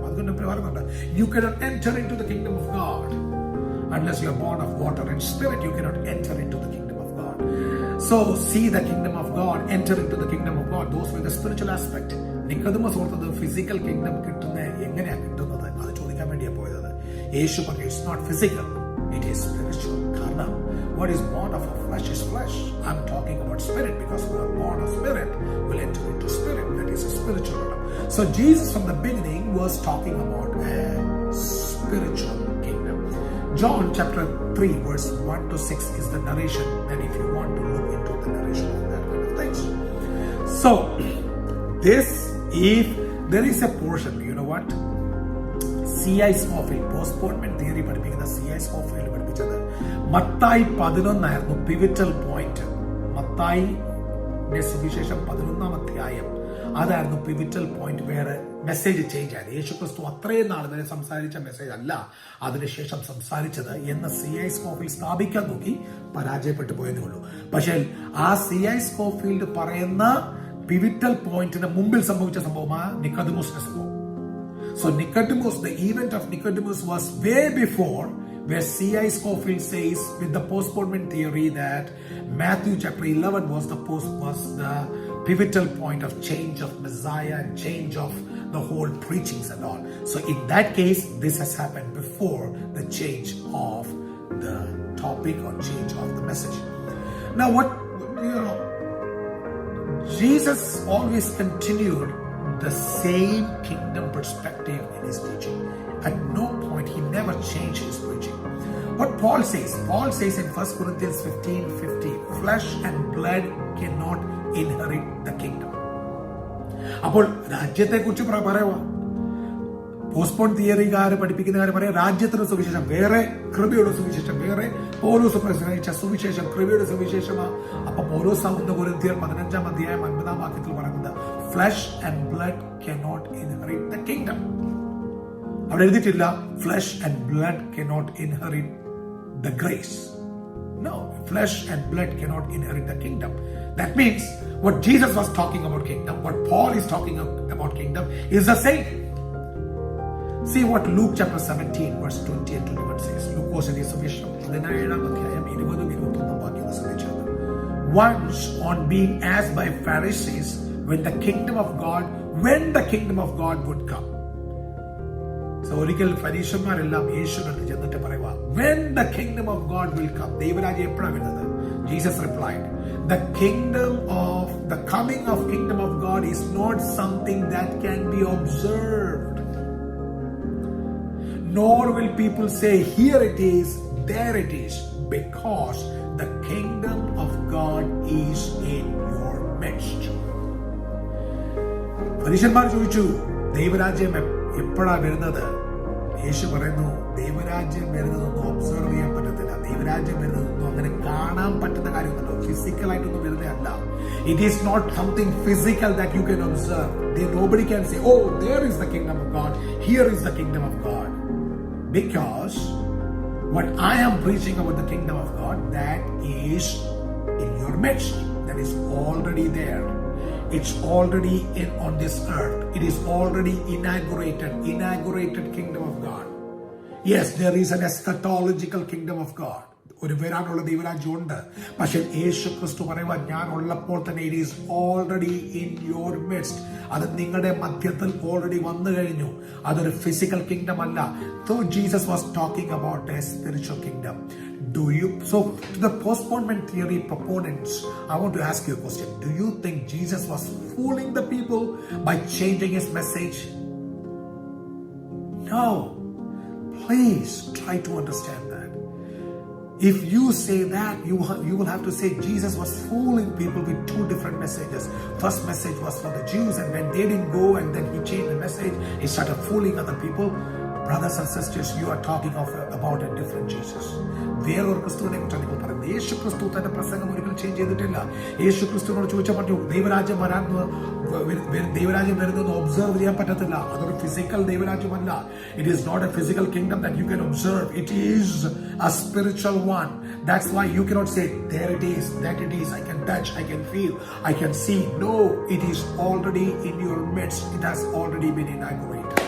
You cannot enter into the kingdom of God unless you are born of water and spirit. You cannot enter into the kingdom of God. So see the kingdom of God, enter into the kingdom of God. Those were the spiritual aspect. Nicodemus orthodox physical kingdom kittunne enganeya kittunnathu adu chodikkan vendiya poyathu. Yeshu പറഞ്ഞു, it's not physical, it is spiritual. Karna what is born of flesh is flesh. I'm talking about spirit, because who are born of spirit will enter into spirit. That is a spiritual realm. So Jesus from the beginning was talking about a spiritual kingdom. John chapter 3 verse 1 to 6 is the narration, and if you want to look into the narration of that kind of things. So if there is a portion, what? C.I. Scofield, postponement theory പഠിപ്പിക്കുന്ന C.I. Scofield പഠിപ്പിച്ചത് മത്തായി 11 ആയിരുന്നു pivotal point. മത്തായിന്റെ സുവിശേഷം 11-ാം അധ്യായം അതായിരുന്നു pivotal point. വേറെ message change ആയത്. യേശുക്രിസ്തു അത്രയും നാൾ വരെ സംസാരിച്ച മെസ്സേജ് അല്ല അതിനുശേഷം സംസാരിച്ചത് എന്ന് C.I. Scofield സ്ഥാപിക്കാൻ നോക്കി, പരാജയപ്പെട്ടു പോയതേ ഉള്ളൂ. പക്ഷേ ആ C.I. Scofield പറയുന്ന പിവിറ്റൽ പോയിന്റിന് മുമ്പിൽ സംഭവിച്ച സംഭവമാണ് നിക്കോദെമോസിന്റെ സംഭവം. So Nicodemus, the event of Nicodemus was way before, where C.I. Scofield says with the postponement theory that Matthew chapter 11 was the pivotal point of change of Messiah and change of the whole preachings and all. So in that case, this has happened before the change of the topic or change of the message. Now Jesus always continued the same kingdom perspective in his teaching. At no point he never changed his preaching. What Paul says in 1 Corinthians 15:50, flesh and blood cannot inherit the kingdom. അപ്പോൾ രാജ്യത്തെ കുറിച്ച് പറയുക, postpone തിയറിക്കാര് പഠിപ്പിക്കുന്നവരെ പറയാം, രാജ്യത്തിന്റെ സുവിശേഷം വേറെ, കൃപയുടെ സുവിശേഷം വേറെ. പൗലോസ് പ്രസംഗിച്ച സുവിശേഷം കൃപയുടെ സുവിശേഷമാണ്. അപ്പൊ പൗലോസ് 1 കൊരിന്ത്യർ 15-ാം അധ്യായം 50-ാം വാക്യത്തിൽ പറയുന്നത് flesh and blood cannot inherit the kingdom. അവിടെ എഴുതിയിട്ടില്ല flesh and blood cannot inherit the grace. No, flesh and blood cannot inherit the kingdom. That means what Jesus was talking about kingdom, what Paul is talking about kingdom is the same. See what Luke chapter 17 verse 20 and 21 says. Luke സുവിശേഷം 17-ാം അധ്യായം 20-21 വാക്യം ശ്രദ്ധിച്ചത്. Once on being asked by Pharisees when the kingdom of God would come. So ഒരിക്കൽ ഫരീശന്മാരെല്ലാം യേശുവിനടുത്ത് ചെന്നിട്ട് പറയുക, when the kingdom of God will come, ദൈവരാജ്യം എപ്പോഴാണ് വരുന്നത്? Jesus replied, the coming of kingdom of God is not something that can be observed. Nor will people say, here it is, there it is, because the kingdom of God is in your midst. ഫരീശന്മാർ ചോദിച്ചു, ദൈവരാജ്യം എപ്പോഴാണ് വരുന്നത്? യേശു പറയുന്നു, ദൈവരാജ്യം വരുന്നതൊന്നും observe ചെയ്യാൻ പറ്റത്തില്ല. ദൈവരാജ്യം വരുന്നതൊന്നും അങ്ങനെ കാണാൻ പറ്റുന്ന കാര്യമൊന്നുമല്ലോ, ഫിസിക്കലായിട്ടൊന്നും വരുന്നതല്ല. It is not something physical that you can observe. Nobody can say, oh, there is the kingdom of God, here is the kingdom of God. Because what I am preaching about the kingdom of God, that is in your midst, that is already there. It's already on this earth. It is already inaugurated kingdom of God. Yes, there is an eschatological kingdom of God. ഒരു വരാനുള്ള ദൈവരാജ്യം ഉണ്ട്. പക്ഷെ യേശു ക്രിസ്തു പറയുക, ഞാൻ ഉള്ളപ്പോൾ തന്നെ it is already in your midst. അത് നിങ്ങളുടെ മധ്യത്തിൽ ഓൾറെഡി വന്നു കഴിഞ്ഞു. അതൊരു ഫിസിക്കൽ കിങ്ഡം അല്ല. So Jesus was talking about a spiritual kingdom. So to the postponement theory proponents, I want to ask you a question. Do you think Jesus was fooling the people by changing his message? No. Please try to understand that. If you say that, you will have to say Jesus was fooling people with two different messages. First message was for the Jews, and when they didn't go and then he changed the message, he started fooling other people. Brothers and sisters, you are talking about a different Jesus. വേറൊരു ക്രിസ്തുവിനെ കുറിച്ചാണ് നിങ്ങൾ പറയുന്നത്. യേശു ക്രിസ്തു തന്റെ പ്രസംഗം ഒരിക്കലും change ചെയ്തിട്ടില്ല. യേശു ക്രിസ്തുവിനോട് ചോദിച്ചാൽ പറഞ്ഞു, ദൈവരാജ്യം വരുന്നത് ഒബ്സർവ് ചെയ്യാൻ പറ്റത്തില്ല. അതൊരു ഫിസിക്കൽ ദൈവരാജ്യമല്ല. It is not a physical kingdom that you can observe. It is a spiritual one. That's why you cannot say, there it is, that it is, I can touch, I can feel, I can see. No, it is already in your midst. It has already been inaugurated.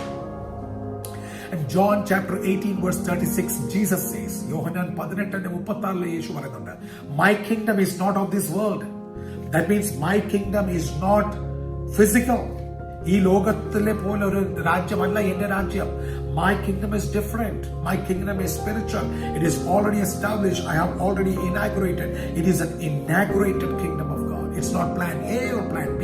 And John chapter 18 verse 36, Jesus says, യോഹന്നാൻ 18:36 യേശു പറയുന്നുണ്ട്, my kingdom is not of this world. That means my kingdom is not physical. ഈ ലോകത്തിലെ പോലെ ഒരു രാജ്യമല്ല എന്റെ രാജ്യം. My kingdom is different. My kingdom is spiritual. It is already established. I have already inaugurated. It is an inaugurated kingdom of God. It's not plan A or plan B.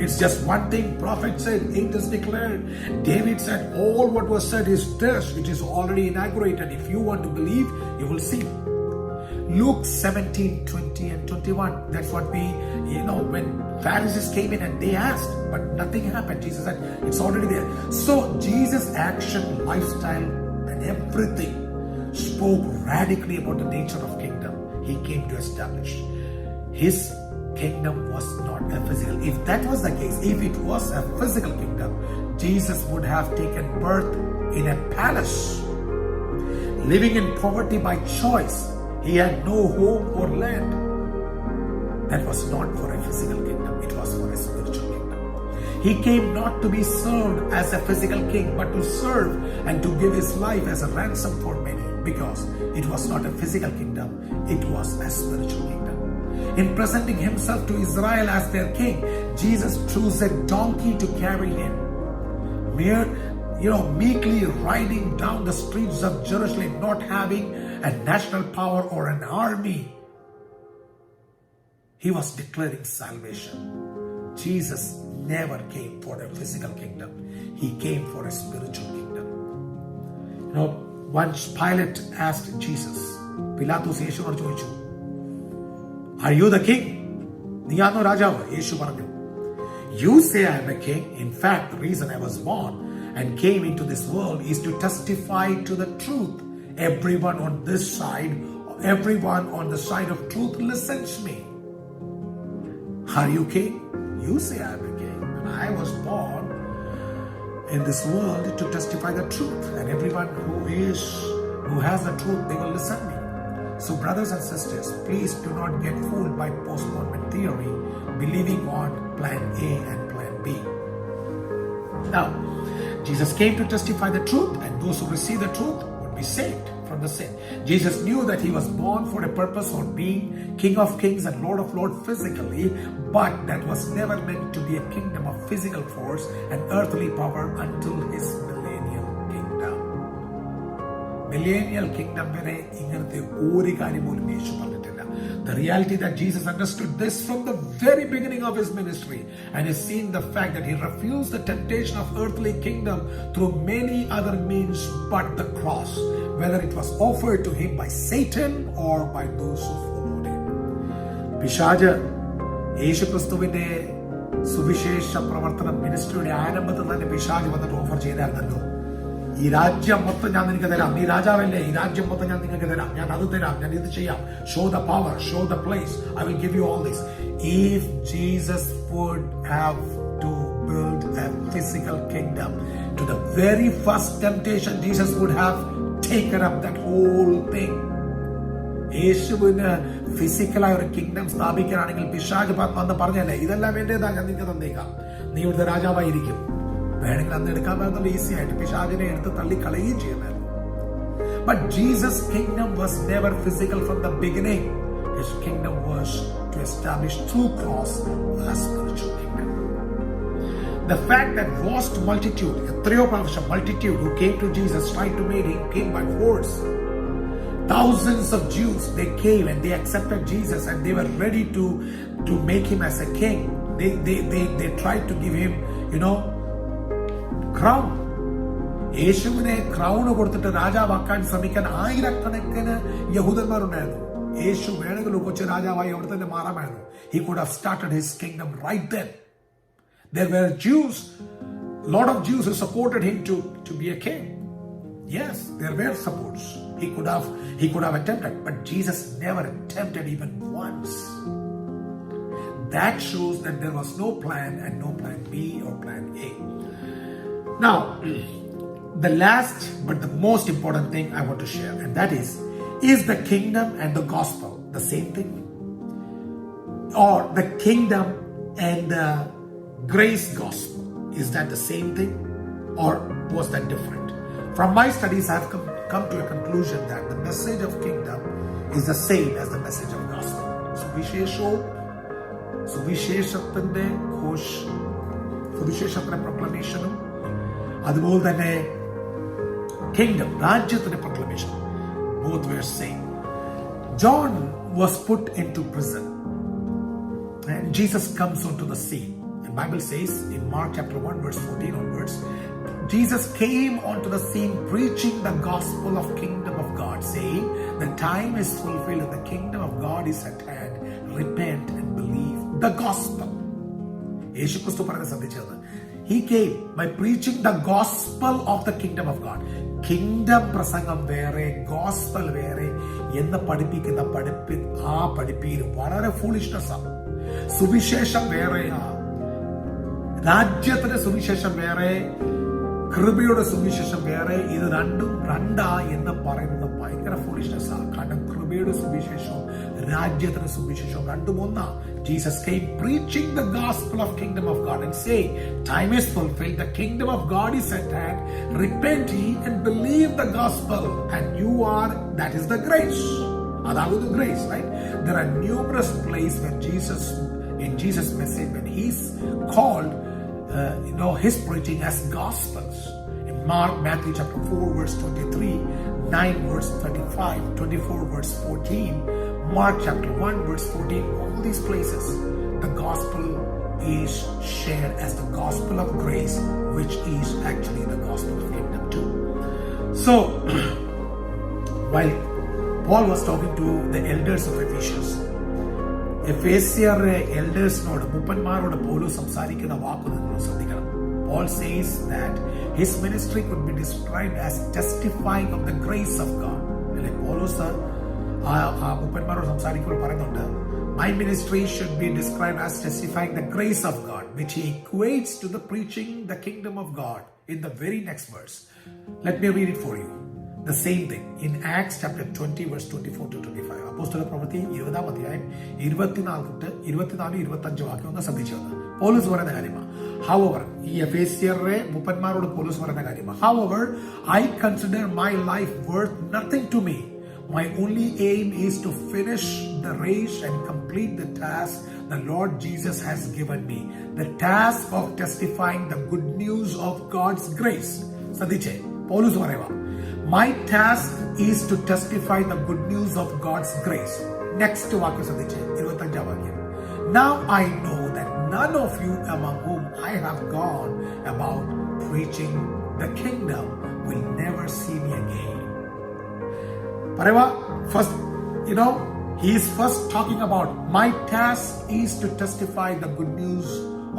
It's just one thing. Prophet said, it is declared. David said, all what was said is this, which is already inaugurated. If you want to believe, you will see. Luke 17:20 and 21. That's what when Pharisees came in and they asked, but nothing happened. Jesus said, it's already there. So Jesus' action, lifestyle, and everything spoke radically about the nature of kingdom he came to establish. His kingdom was not a physical. If that was the case, if it was a physical kingdom, Jesus would have taken birth in a palace, living in poverty by choice. He had no home or land. That was not for a physical kingdom. It was for a spiritual kingdom. He came not to be served as a physical king, but to serve and to give his life as a ransom for many, because it was not a physical kingdom. It was a spiritual kingdom. In presenting himself to Israel as their king, Jesus chose a donkey to carry him. Meekly riding down the streets of Jerusalem, not having a national power or an army. He was declaring salvation. Jesus never came for a physical kingdom. He came for a spiritual kingdom. Once Pilate asked Jesus, Pilatus യേശുവോട് ചോദിച്ചു, Are you the king? നീയാണോ രാജാവ്? യേശു പറഞ്ഞു, You say I am a king. In fact, the reason I was born and came into this world is to testify to the truth. Everyone on this side, everyone on the side of truth listens to me. Are you king? You say I am a king. And I was born in this world to testify the truth. And everyone who has the truth, they will listen to me. So brothers and sisters, please do not get fooled by postponement theory, believing on plan A and plan B. Now, Jesus came to testify the truth, and those who receive the truth would be saved from the sin. Jesus knew that he was born for a purpose of being King of Kings and Lord of Lords physically, but that was never meant to be a kingdom of physical force and earthly power until his millennial kingdom. Millennial kingdom vare ingathe oru karyam poലും യേശു പറഞ്ഞിട്ടില്ല. The reality that Jesus understood this from the very beginning of his ministry, and has seen the fact that he refused the temptation of earthly kingdom through many other means but the cross, whether it was offered to him by Satan or by those who followed him. പിശാച് യേശുക്രിസ്തുവിന്റെ സുവിശേഷ പ്രവർത്തന മിനിസ്ട്രിയുടെ ആരംഭത്തിൽ തന്നെ പിശാച് വന്നിട്ട് offer ചെയ്തായിരുന്നല്ലോ, ഈ രാജ്യം മൊത്തം ഞാൻ നിനക്ക് തരാം, നീ രാജാവല്ലേ, ഈ രാജ്യം മൊത്തം ഞാൻ നിങ്ങൾക്ക് തരാം, ഞാൻ അത് തരാം, ഞാൻ ഇത് ചെയ്യാം, show the power, show the place, I will give you all this. If Jesus would have to build a physical kingdom, to the very first temptation, Jesus would have taken up that whole thing. യേശുവിന് ഫിസിക്കലായ ഒരു kingdom സ്ഥാപിക്കാനാണെങ്കിൽ പിശാച് വന്ന് പറഞ്ഞല്ലേ, ഇതെല്ലാം എന്റേതാ, ഞാൻ നിനക്ക് തന്നേക്കാം, നീ ഇവിടുത്തെ രാജാവായിരിക്കും. വേണമെങ്കിൽ അന്ന് എടുക്കാൻ പറ്റുന്നത് ഈസി ആയിട്ട് പിശാചിനെ എടുത്ത് തള്ളിക്കളയുകയും ചെയ്യുമായിരുന്നു. But Jesus' kingdom was never physical from the beginning. His kingdom was to establish through cross a spiritual kingdom. The fact that vast multitude, എത്രയോ പ്രാവശ്യം multitude who came to Jesus tried to make him king by force. Thousands of Jews, they came and they accepted Jesus and they were ready to make him as a king. They tried to give him, crown. യേശുവിനെ crown കൊടുത്തിട്ട് രാജാവാക്കാൻ ശ്രമിക്കാൻ ആയിരക്കണക്കിന് യഹൂദന്മാരുണ്ടായിരുന്നു. യേശു വേണമെങ്കിൽ കൊച്ചു രാജാവായി അവിടെ തന്നെ മാറാമായിരുന്നു. He could have started his kingdom right then. There were Jews, lot of Jews who supported him to be a king. Yes, there were supports. He could have attempted, but Jesus never attempted even once. That shows that there was no plan and no plan B or plan A. Now, the last but the most important thing I want to share, and that is the kingdom and the gospel the same thing? Or the kingdom and the grace gospel, is that the same thing? Or was that different? From my studies, I have come to a conclusion that the message of kingdom is the same as the message of gospel. സുവിശേഷത്തിന്റെ പ്രൊക്ലമേഷനും അതുപോലെ തന്നെ kingdom, രാജ്യത്തിന്റെ proclamation, both were same. John was put into prison and Jesus comes onto the scene. The Bible says in Mark chapter 1 verse 14 onwards, Jesus came onto the scene preaching the gospel of kingdom of God, saying, the time is fulfilled and the kingdom of God is at hand. Repent and believe the gospel. യേശു ക്രിസ്തു പറഞ്ഞ ശ്രദ്ധിച്ചത്, he came by preaching the gospel of the kingdom of God. Kingdom പ്രസംഗം വേറെ, gospel വേറെ എന്ന് പഠിപ്പിക്കുന്ന ആ പഠിപ്പിയിൽ വളരെ ഫൂളിഷ്നെസ് ആണ്. സുവിശേഷം വേറെയാ, രാജ്യത്തിന്റെ സുവിശേഷം വേറെ, കൃപയുടെ സുവിശേഷം വേറെ. ഇത് രണ്ടും രണ്ടാ എന്ന് പറയുന്നത് ഭയങ്കര ഫൂളിഷ്നെസ് ആണ്. കാരണം കൃപയുടെ സുവിശേഷവും രാജ്യത്തിന്റെ സുവിശേഷവും രണ്ടും ഒന്നാ. Jesus came preaching the gospel of kingdom of God and saying, time is fulfilled, the kingdom of God is at hand, repent ye and believe the gospel, and that is the grace. അതാകുന്നു grace, right? There are numerous places when in Jesus' message, when he's called, his preaching as gospels. In Matthew chapter 4 verse 23, 9 verse 35, 24 verse 14, Mark chapter 1 verse 14, all these places, the gospel is shared as the gospel of grace, which is actually the gospel of kingdom too. So, while Paul was talking to the elders of Ephesians, എഫേസ്യരുടെ എൽഡേഴ്സിനോട് മൂപ്പന്മാരോട് പൗലോസ് സംസാരിക്കുന്ന വാക്ക് നിങ്ങൾ ശ്രദ്ധിക്കണം. Paul says that his ministry could be described as testifying of the grace of God. അല്ലെ, പൗലോസ് മൂപ്പന്മാരോട് സംസാരിക്കുമ്പോൾ പറയുന്നുണ്ട്, my ministry should be described as testifying the grace of God, which he equates to the preaching the kingdom of God in the very next verse. Let me read it for you. The same thing in Acts chapter 20 verse 24 to 25. അപ്പോസ്തല പ്രവൃത്തി 20-ാം അധ്യായം 24-25 വാക്യം ഒന്ന് ശ്രദ്ധിച്ചു. പൗലോസ് പറയുന്ന കാര്യമാണ്. However, ഈ എഫേസ്യരുടെ മൂപ്പന്മാരോട് പൗലോസ് പറയുന്ന കാര്യമാണ്. However, I consider my life worth nothing to me. My only aim is to finish the race and complete the task the Lord Jesus has given me. The task of testifying the good news of God's grace. ശ്രദ്ധിച്ചേ, പൗലോസ് പറയുക, my task is to testify the good news of God's grace. Next വാക്യം ശ്രദ്ധിച്ചേ, 25-ാം വാക്യം. Now I know that none of you among whom I have gone about preaching the kingdom will never see me again. പറയുക, first, he is first talking about my task is to testify the good news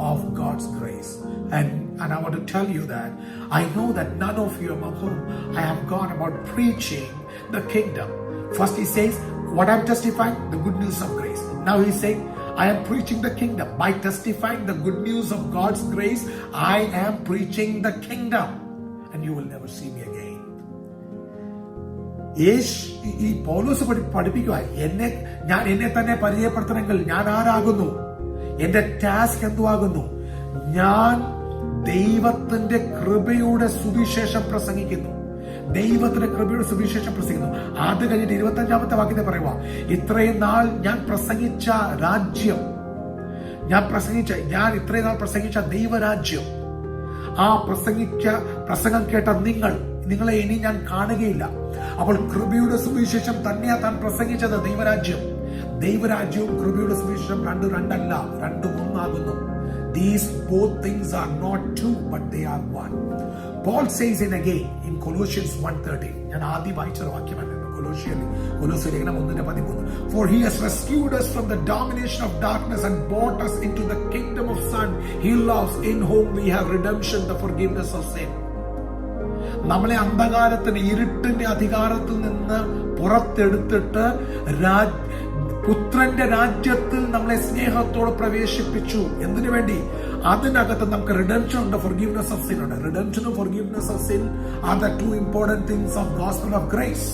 of God's grace. And I want to tell you that I know that none of you among whom I have gone about preaching the kingdom. First he says, what I'm testifying? The good news of grace. Now he's saying, I am preaching the kingdom. By testifying the good news of God's grace, I am preaching the kingdom. And you will never see me again. ഈ പൗലോസ് പഠിപ്പിക്കുക, ഞാൻ എന്നെ തന്നെ പരിചയപ്പെടുത്തണമെങ്കിൽ ഞാൻ ആരാകുന്നു, എന്റെ task എന്തുവാകുന്നു? ഞാൻ ദൈവത്തിന്റെ കൃപയുടെ സുവിശേഷം പ്രസംഗിക്കുന്നു. ദൈവത്തിന്റെ കൃപയുടെ സുവിശേഷം പ്രസംഗിക്കുന്നു. അത് കഴിഞ്ഞിട്ട് 25-ാമത്തെ വാക്യത്തെ പറയുക, ഇത്രയും നാൾ ഞാൻ പ്രസംഗിച്ച രാജ്യം, ഞാൻ ഇത്രയും നാൾ പ്രസംഗിച്ച ദൈവരാജ്യം, ആ പ്രസംഗം കേട്ട നിങ്ങളെ ഇനി ഞാൻ കാണുകയില്ല. അപ്പോൾ കൃപയുടെ സുവിശേഷം തന്നെയാ താൻ പ്രസംഗിച്ചത്. ദൈവരാജ്യവും കൃപയുടെ സുവിശേഷം രണ്ടല്ല, ഒന്നാകുന്നു. These both things are not two, but they are one. Paul says it again in Colossians 1:13. ഞാൻ ആദ്യം വായിച്ച വാക്യമല്ല, കൊലോസ്യ ലേഖനം 1:13. For he has rescued us from the domination of darkness and brought us into the kingdom of Son he loves, in whom we have redemption, the forgiveness of sin. നമ്മളെ അന്ധകാരത്തിന്, ഇരുട്ടിന്റെ അധികാരത്തിൽ നിന്ന് പുറത്തെടുത്തിട്ട് പുത്രന്റെ രാജ്യത്തിൽ നമ്മളെ സ്നേഹത്തോടെ പ്രവേശിപ്പിച്ചു. എന്തിനു വേണ്ടി? അതിനകത്ത് നമുക്ക് റിഡംഷൻ ഉണ്ട്, forgiveness of sin ഉണ്ട്. റിഡംഷനും forgiveness of sin are the two important things of gospel of grace.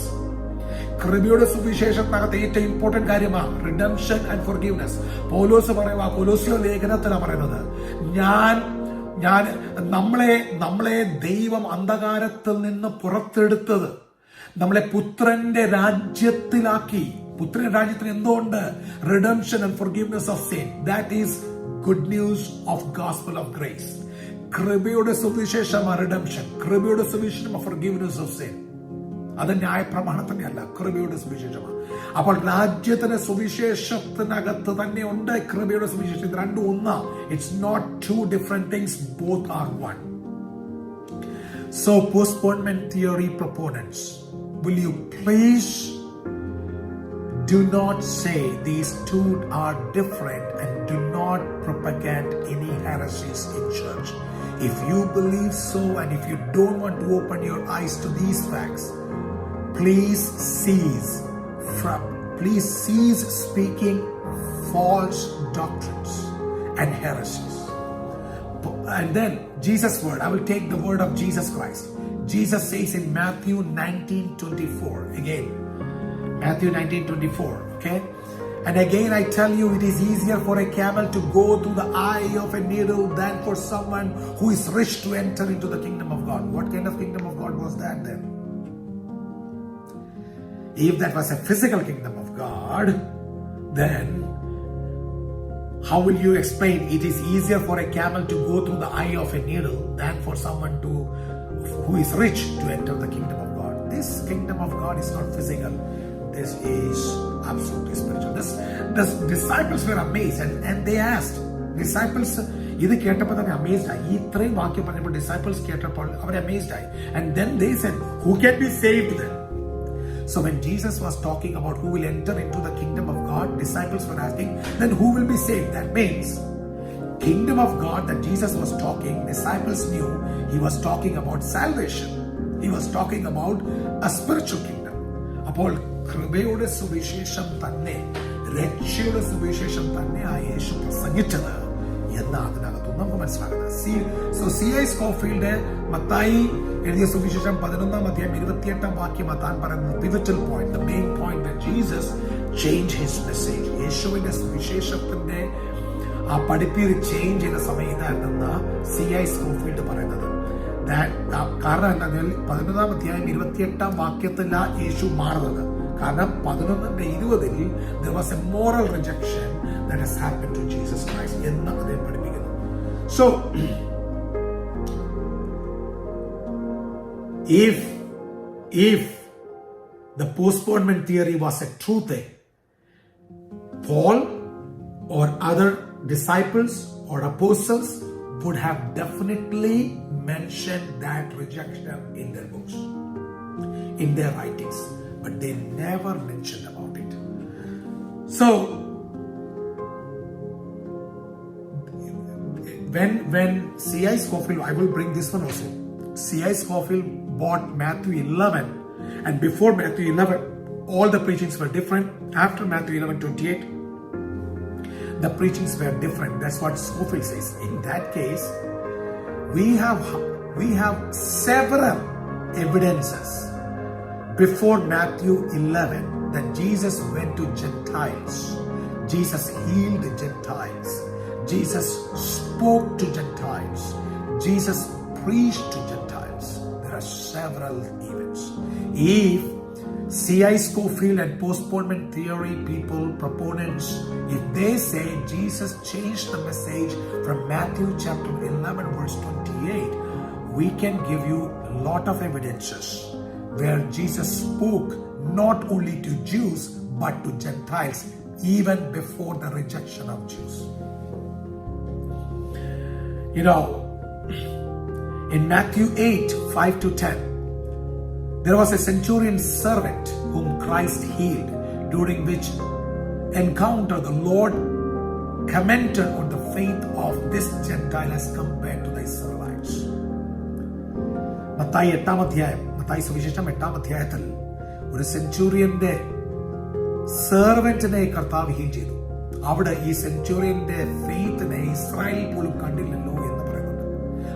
കൃപയുടെ സുവിശേഷത്തിനകത്ത് ഏറ്റവും ഇമ്പോർട്ടന്റ് കാര്യമാണ് റിഡംഷൻ ആൻഡ് forgiveness. പൗലോസ് പറയുക, കൊലോസ്യ ലേഖനത്തിലാണ് പറയുന്നത്, നമ്മളെ ദൈവം അന്ധകാരത്തിൽ നിന്ന് പുറത്തെടുത്തത്, നമ്മളെ പുത്രന്റെ രാജ്യത്തിലാക്കി. പുത്രന്റെ രാജ്യത്തിന് എന്തുകൊണ്ട്? Redemption and forgiveness of sin. That is good news of gospel of grace. കൃപയുടെ സുവിശേഷമാണ് റിഡംഷൻ, കൃപയുടെ സുവിശേഷമാണ് forgiveness of sin. അത് ന്യായപ്രമാണത്തിന്റെ അല്ല, കൃപയുടെ സുവിശേഷമാണ്. അപ്പോൾ രാജ്യത്തിന്റെ സുവിശേഷത്തിനകത്ത് തന്നെ ഉണ്ട് കൃപയുടെ സുവിശേഷം. ഇത് രണ്ടും ഒന്നാ. It's not two different things, both are one. So postponement theory proponents, will you please do not say these two are different and do not propagate any heresies in church. If you believe so and if you don't want to open your eyes to these facts, please cease speaking false doctrines and heresies. And then Jesus' word, I will take the word of Jesus Christ. Jesus says in Matthew 19:24, again, Matthew 19:24, okay? And again I tell you, it is easier for a camel to go through the eye of a needle than for someone who is rich to enter into the kingdom of God. What kind of kingdom of God was that then? If that was a physical kingdom of God, then how will you explain it is easier for a camel to go through the eye of a needle than for someone who is rich to enter the kingdom of God? This kingdom of God is not physical. This is absolutely spiritual. The disciples were amazed and they asked. Disciples ഇത് കേട്ടപ്പോൾ തന്നെ amazed ആയി. ഇത്രയും വാക്യം പറഞ്ഞപ്പോൾ disciples കേട്ടപ്പോൾ അവർ amazed ആയി. And then they said, who can be saved then? So when Jesus was talking about who will enter into the kingdom of God, disciples were asking, then who will be saved? That means kingdom of God that Jesus was talking, disciples knew he was talking about salvation. He was talking about a spiritual kingdom. അപ്പോൾ കൃപയുടെ സുവിശേഷം തന്നെ, രക്ഷയുടെ സുവിശേഷം തന്നെ ആ യേശു പ്രസംഗിച്ചത് എന്ന് അതിനകത്ത് നമുക്ക് മനസ്സിലാക്കുന്നത്. So C.I. സ്കോഫീൽഡ് മത്തായി എഴുതിയ സുവിശേഷം 11-28 വാക്യം താൻ പറയുന്നത് pivotal point, the main point that Jesus changed his message. യേശുവിന്റെ സുവിശേഷത്തിന്റെ ആ പഠിപ്പീര് ചേഞ്ച് ചെയ്ത സമയം ഇതായിരുന്നെന്ന് C.I. സ്കോഫീൽഡ് പറയുന്നത്. കാരണം എന്താ 11-28 വാക്യത്തില യേശു മാറുന്നത്. കാരണം 11:20 there was a moral rejection that has happened to Jesus Christ എന്ന് അദ്ദേഹം പഠിപ്പിക്കുന്നു. So if the postponement theory was a true thing, Paul or other disciples or apostles would have definitely mentioned that rejection in their books, in their writings, but they never mentioned about it. So when C.I. Scofield, I will bring this one also. C.I. Scofield bought Matthew 11, and before Matthew 11 all the preachings were different. After Matthew 11:28 the preachings were different. That's what Scofield says. In that case, we have several evidences before Matthew 11 that Jesus went to Gentiles. Jesus healed Gentiles. Jesus spoke to Gentiles. Jesus preached to Gentiles. There are several events. If C.I. Scofield and postponement theory people, proponents, if they say Jesus changed the message from Matthew chapter 11 verse 28, we can give you a lot of evidences where Jesus spoke not only to Jews but to Gentiles even before the rejection of Jews. You know, in Matthew 8:5-10, there was a centurion servant whom Christ healed, during which encounter the Lord commented on the faith of this Gentile as compared to the Israelites. Mathai സുവിശേഷം 8-ാം അധ്യായത്തിൽ ഒരു സെഞ്ചൂറിയന്റെ സെർവന്റിനെ കർത്താവ് heal ചെയ്തു. അവിടെ ഈ സെഞ്ചൂറിയന്റെ ഫെയ്ത്തിനെ Israel പോലും കണ്ടില്ലല്ലോ എന്ന് പറയുന്നുണ്ട്.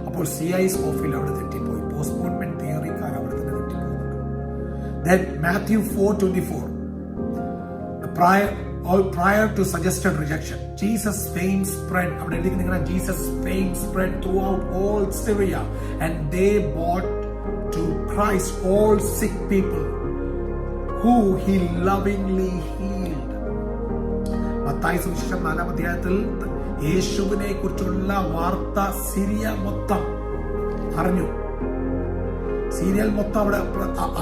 അപ്പോൾ C.I. സ്കോഫീൽഡ് അവിടെ തെറ്റിപ്പോയി. പോസ്റ്റ്പോൺമെന്റ് തിയറിക്കാർ അവിടെ തന്നെ തെറ്റിപ്പോകുന്നുണ്ട്. Then Matthew 4:24, prior to suggested rejection, Jesus' fame spread. അവിടെ എഴുതിയിരിക്കുന്ന Jesus' fame spread throughout all Syria, and they brought to Christ all sick people who he lovingly healed. Mathai സുവിശേഷം 4-ാം അധ്യായത്തിൽ യേശുവിനെ കുറിച്ചുള്ള വാർത്ത സിറിയ മൊത്തം അറിഞ്ഞു. സീരിയൽ മൊത്തം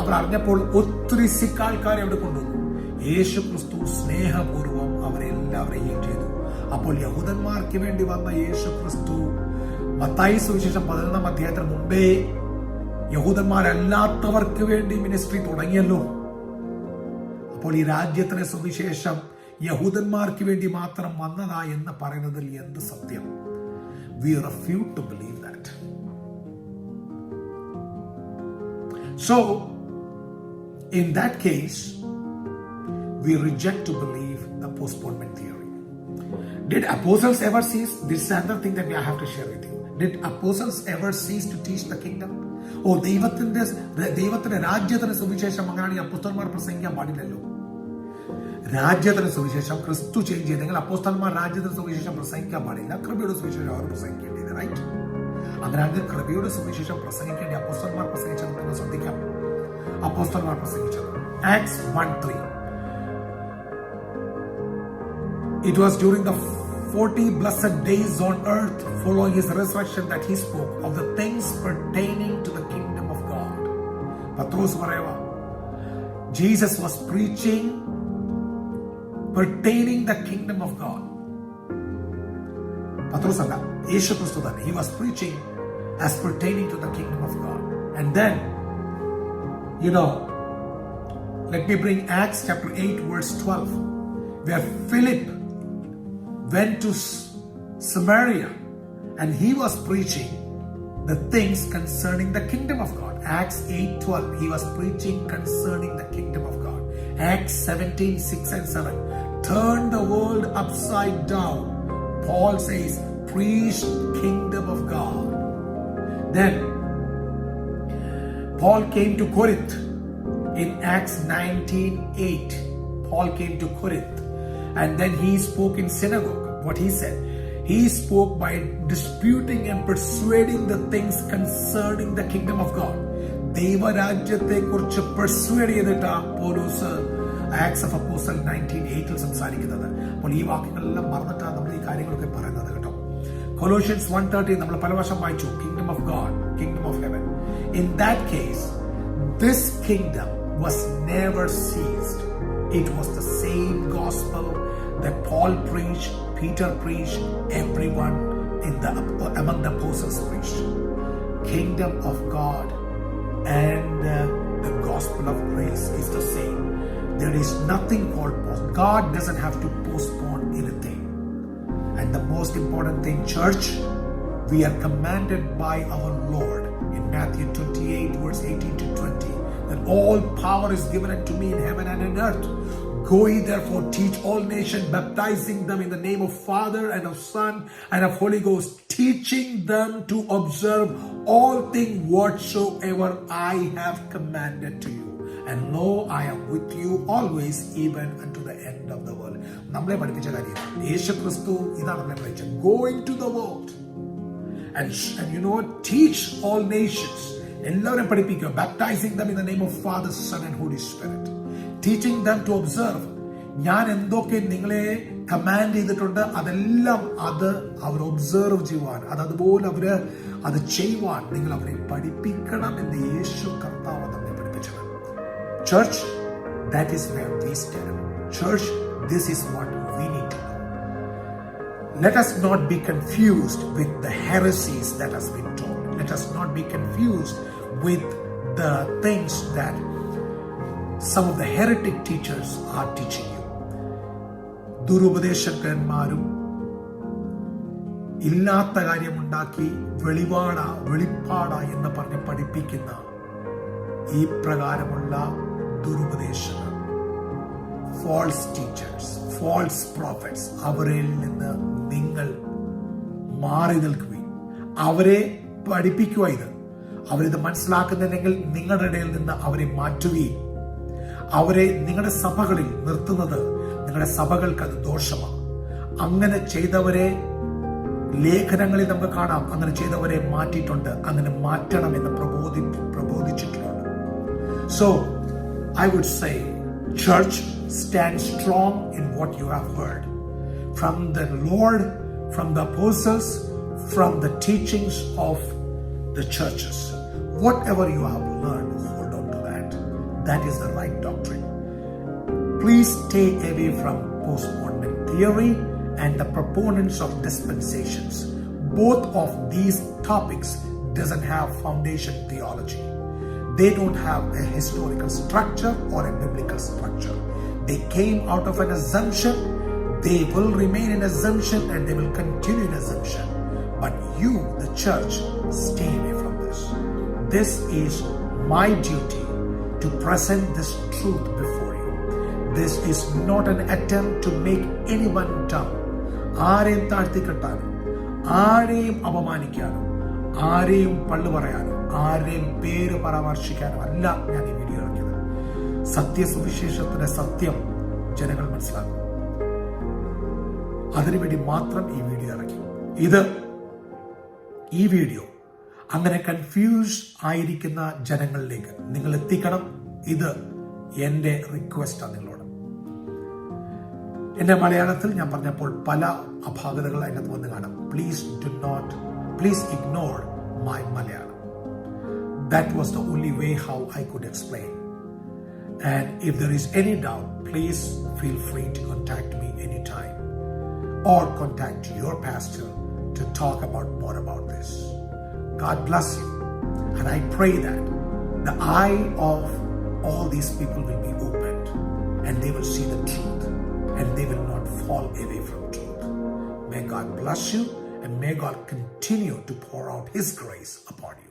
അവർ അറിഞ്ഞപ്പോൾ ഒത്തിരി സിക്ക് ആൾക്കാരെ അവിടെ കൊണ്ടുവന്നു. യേശു ക്രിസ്തു സ്നേഹപൂർവ്വം അവരെല്ലാവരെയും ചെയ്തു. അപ്പോൾ യഹൂദന്മാർക്ക് വേണ്ടി വന്ന യേശു ക്രിസ്തു മത്തായി സുവിശേഷം 11-ാം അധ്യായത്തിന് മുമ്പേ യഹൂദന്മാരല്ലാത്തവർക്ക് വേണ്ടി മിനിസ്ട്രി തുടങ്ങിയല്ലോ. അപ്പോൾ ഈ രാജ്യത്തിന് സുവിശേഷം യഹൂദന്മാർക്ക് വേണ്ടി മാത്രം വന്നതാ എന്ന് പറയുന്നതിൽ എന്ത് സത്യം? We refuse to believe that. So, in that case, we reject to believe the postponement theory. Did apostles ever cease? This is another thing that I have to share with you. Did apostles ever cease to teach the kingdom? ദൈവത്തിന്റെ രാജ്യത്തിന് സുവിശേഷം അങ്ങനെയാണ് അപ്പോസ്തലന്മാർ പ്രസംഗിക്കാൻ പാടില്ലല്ലോ. രാജ്യത്തിന് സുവിശേഷം ക്രിസ്തു change ചെയ്തെങ്കിൽ അപ്പോസ്തലന്മാർ രാജ്യത്തിന് സുവിശേഷം പ്രസംഗിക്കാൻ പാടില്ല. കൃപയുടെ സുവിശേഷം അവർ പ്രസംഗിക്കേണ്ടത്, റൈറ്റ്? അങ്ങനെയാണെങ്കിൽ കൃപയുടെ സുവിശേഷം പ്രസംഗിക്കേണ്ട അപ്പോസ്തലന്മാർ പ്രസംഗിച്ചത് നിങ്ങൾ ശ്രദ്ധിക്കാം. അപ്പോസ്തലന്മാർ പ്രസംഗിച്ചത് Acts 1:3. It was during the 40 blessed days on earth following his resurrection that he spoke of the things pertaining to the kingdom of God. Patros parayava, Jesus was preaching pertaining the kingdom of God. Patros alla, Yeshu Christu thanne, he was preaching as pertaining to the kingdom of God. And then, let me bring Acts chapter 8 verse 12, where Philip went to Samaria and he was preaching the things concerning the kingdom of God. Acts 8:12, he was preaching concerning the kingdom of God. Acts 17:6 and 7, turn the world upside down. Paul says, preach kingdom of God. Then Paul came to Corinth in Acts 19:8. Paul came to Corinth and then he spoke in synagogue. What he said, he spoke by disputing and persuading the things concerning the kingdom of God. ദൈവരാജ്യത്തെ കുറിച്ച് persuade ചെയ്തിട്ടാ പൗലോസ് acts of apostle 19:8 സംസാരിക്കുന്നത്. അപ്പോൾ ഈ വാക്യങ്ങളെല്ലാം മറന്നിട്ടാണ് നമ്മൾ ഈ കാര്യങ്ങളൊക്കെ പറയുന്നത് കേട്ടോ. കൊലോഷ്യൻസ് 1:13 നമ്മൾ പല വർഷം വായിച്ചു, kingdom of God, kingdom of heaven. In that case this kingdom was never ceased. It was the same gospel that Paul preached, Peter preached, everyone among the apostles preached. Kingdom of God and the gospel of grace is the same. There is nothing called postpone. God doesn't have to postpone anything. And the most important thing, church, we are commanded by our Lord in Matthew 28 verse 18 to 20, that all power is given unto me in heaven and in earth. Go ye therefore, teach all nations, baptizing them in the name of Father and of Son and of Holy Ghost, teaching them to observe all things whatsoever I have commanded to you. And lo, I am with you always, even unto the end of the world. നമ്മളെ പഠിപ്പിച്ച കാര്യം, യേശു ക്രിസ്തു ഇതാണ് നമ്മളെ പഠിച്ചത്. Go into the world and teach all nations. എല്ലാവരും പഠിപ്പിക്കുക. Baptizing them in the name of Father, Son and Holy Spirit. Teaching them to observe. ഞാൻ എന്തൊക്കെ നിങ്ങളെ കമാൻഡ് ചെയ്തിട്ടുണ്ട് അതെല്ലാം അവർ ഒബ്സർവ് ചെയ്യുവാൻ, അതുപോലെ അവര് അത് ചെയ്യുവാൻ നിങ്ങൾ അവരെ പഠിപ്പിക്കണം എന്ന് യേശു കർത്താവ് നമ്മെ പഠിപ്പിച്ചത്. Church, that is where we stand. Church, this is what we need to know. Let us not be confused with the heresies that has been taught. Let us not be confused with the things that some of the heretic teachers are teaching you. ദുരുപദേശകന്മാരും ഇല്ലാത്ത കാര്യമുണ്ടാക്കി വെളിപ്പാട എന്ന് പറഞ്ഞ് പഠിപ്പിക്കുന്ന ഈ പ്രകാരമുള്ള ദുരുപദേശങ്ങൾ, false teachers, false prophets, അവരിൽ നിന്ന് നിങ്ങൾ മാറി നിൽക്കുകയും അവരെ പഠിപ്പിക്കുക. അവരിത് മനസ്സിലാക്കുന്നില്ലെങ്കിൽ നിങ്ങളുടെ ഇടയിൽ നിന്ന് അവരെ മാറ്റുകയും അവരെ നിങ്ങളുടെ സഭകളിൽ നിർത്തുന്നത് നിങ്ങളുടെ സഭകൾക്ക് അത് ദോഷമാണ്. അങ്ങനെ ചെയ്തവരെ ലേഖനങ്ങളിൽ നമുക്ക് കാണാം, അങ്ങനെ ചെയ്തവരെ മാറ്റിയിട്ടുണ്ട്, അങ്ങനെ മാറ്റണമെന്ന് പ്രബോധിച്ചിട്ടുണ്ട്. So I would say, church, stand strong in what you have heard from the Lord, from the apostles, from the teachings of the churches. Whatever you have learned, hold on to that. That is the right doctrine. Please stay away from postponement theory and the proponents of dispensations. Both of these topics doesn't have foundation theology. They don't have a historical structure or a biblical structure. They came out of an assumption. They will remain in assumption and they will continue in assumption. But you, the church, stay away from this. This is my duty to present this truth before you. This is not an attempt to make anyone down. ആരെയും താഴ്ത്തിക്കെട്ടാനും ആരെയും അപമാനിക്കാനും ആരെയും പള്ളു പറയാനും ആരെയും പേര് പരാമർശിക്കാനും അല്ല ഞാൻ ഈ video ഇറക്കിയത്. സത്യസുവിശേഷത്തിന്റെ സത്യം ജനങ്ങൾ മനസ്സിലാക്കും. അതിനുവേണ്ടി മാത്രം ഈ വീഡിയോ ഇറക്കി. ഈ വീഡിയോ അങ്ങനെ കൺഫ്യൂസ് ആയിരിക്കുന്ന ജനങ്ങളിലേക്ക് നിങ്ങൾ എത്തിക്കണം. എൻ്റെ റിക്വസ്റ്റാണ് നിങ്ങളോട്. എൻ്റെ മലയാളത്തിൽ ഞാൻ പറഞ്ഞപ്പോൾ പല അപാകതകൾ അതിനകത്ത് വന്ന് കാണാം. Please ignore my Malayalam. That was the only way how I could explain. And if there is any doubt, please feel free to contact me anytime or contact your pastor to talk more about this. God bless you. And I pray that the eye of all these people will be opened and they will see the truth and they will not fall away from truth. May God bless you and may God continue to pour out His grace upon you.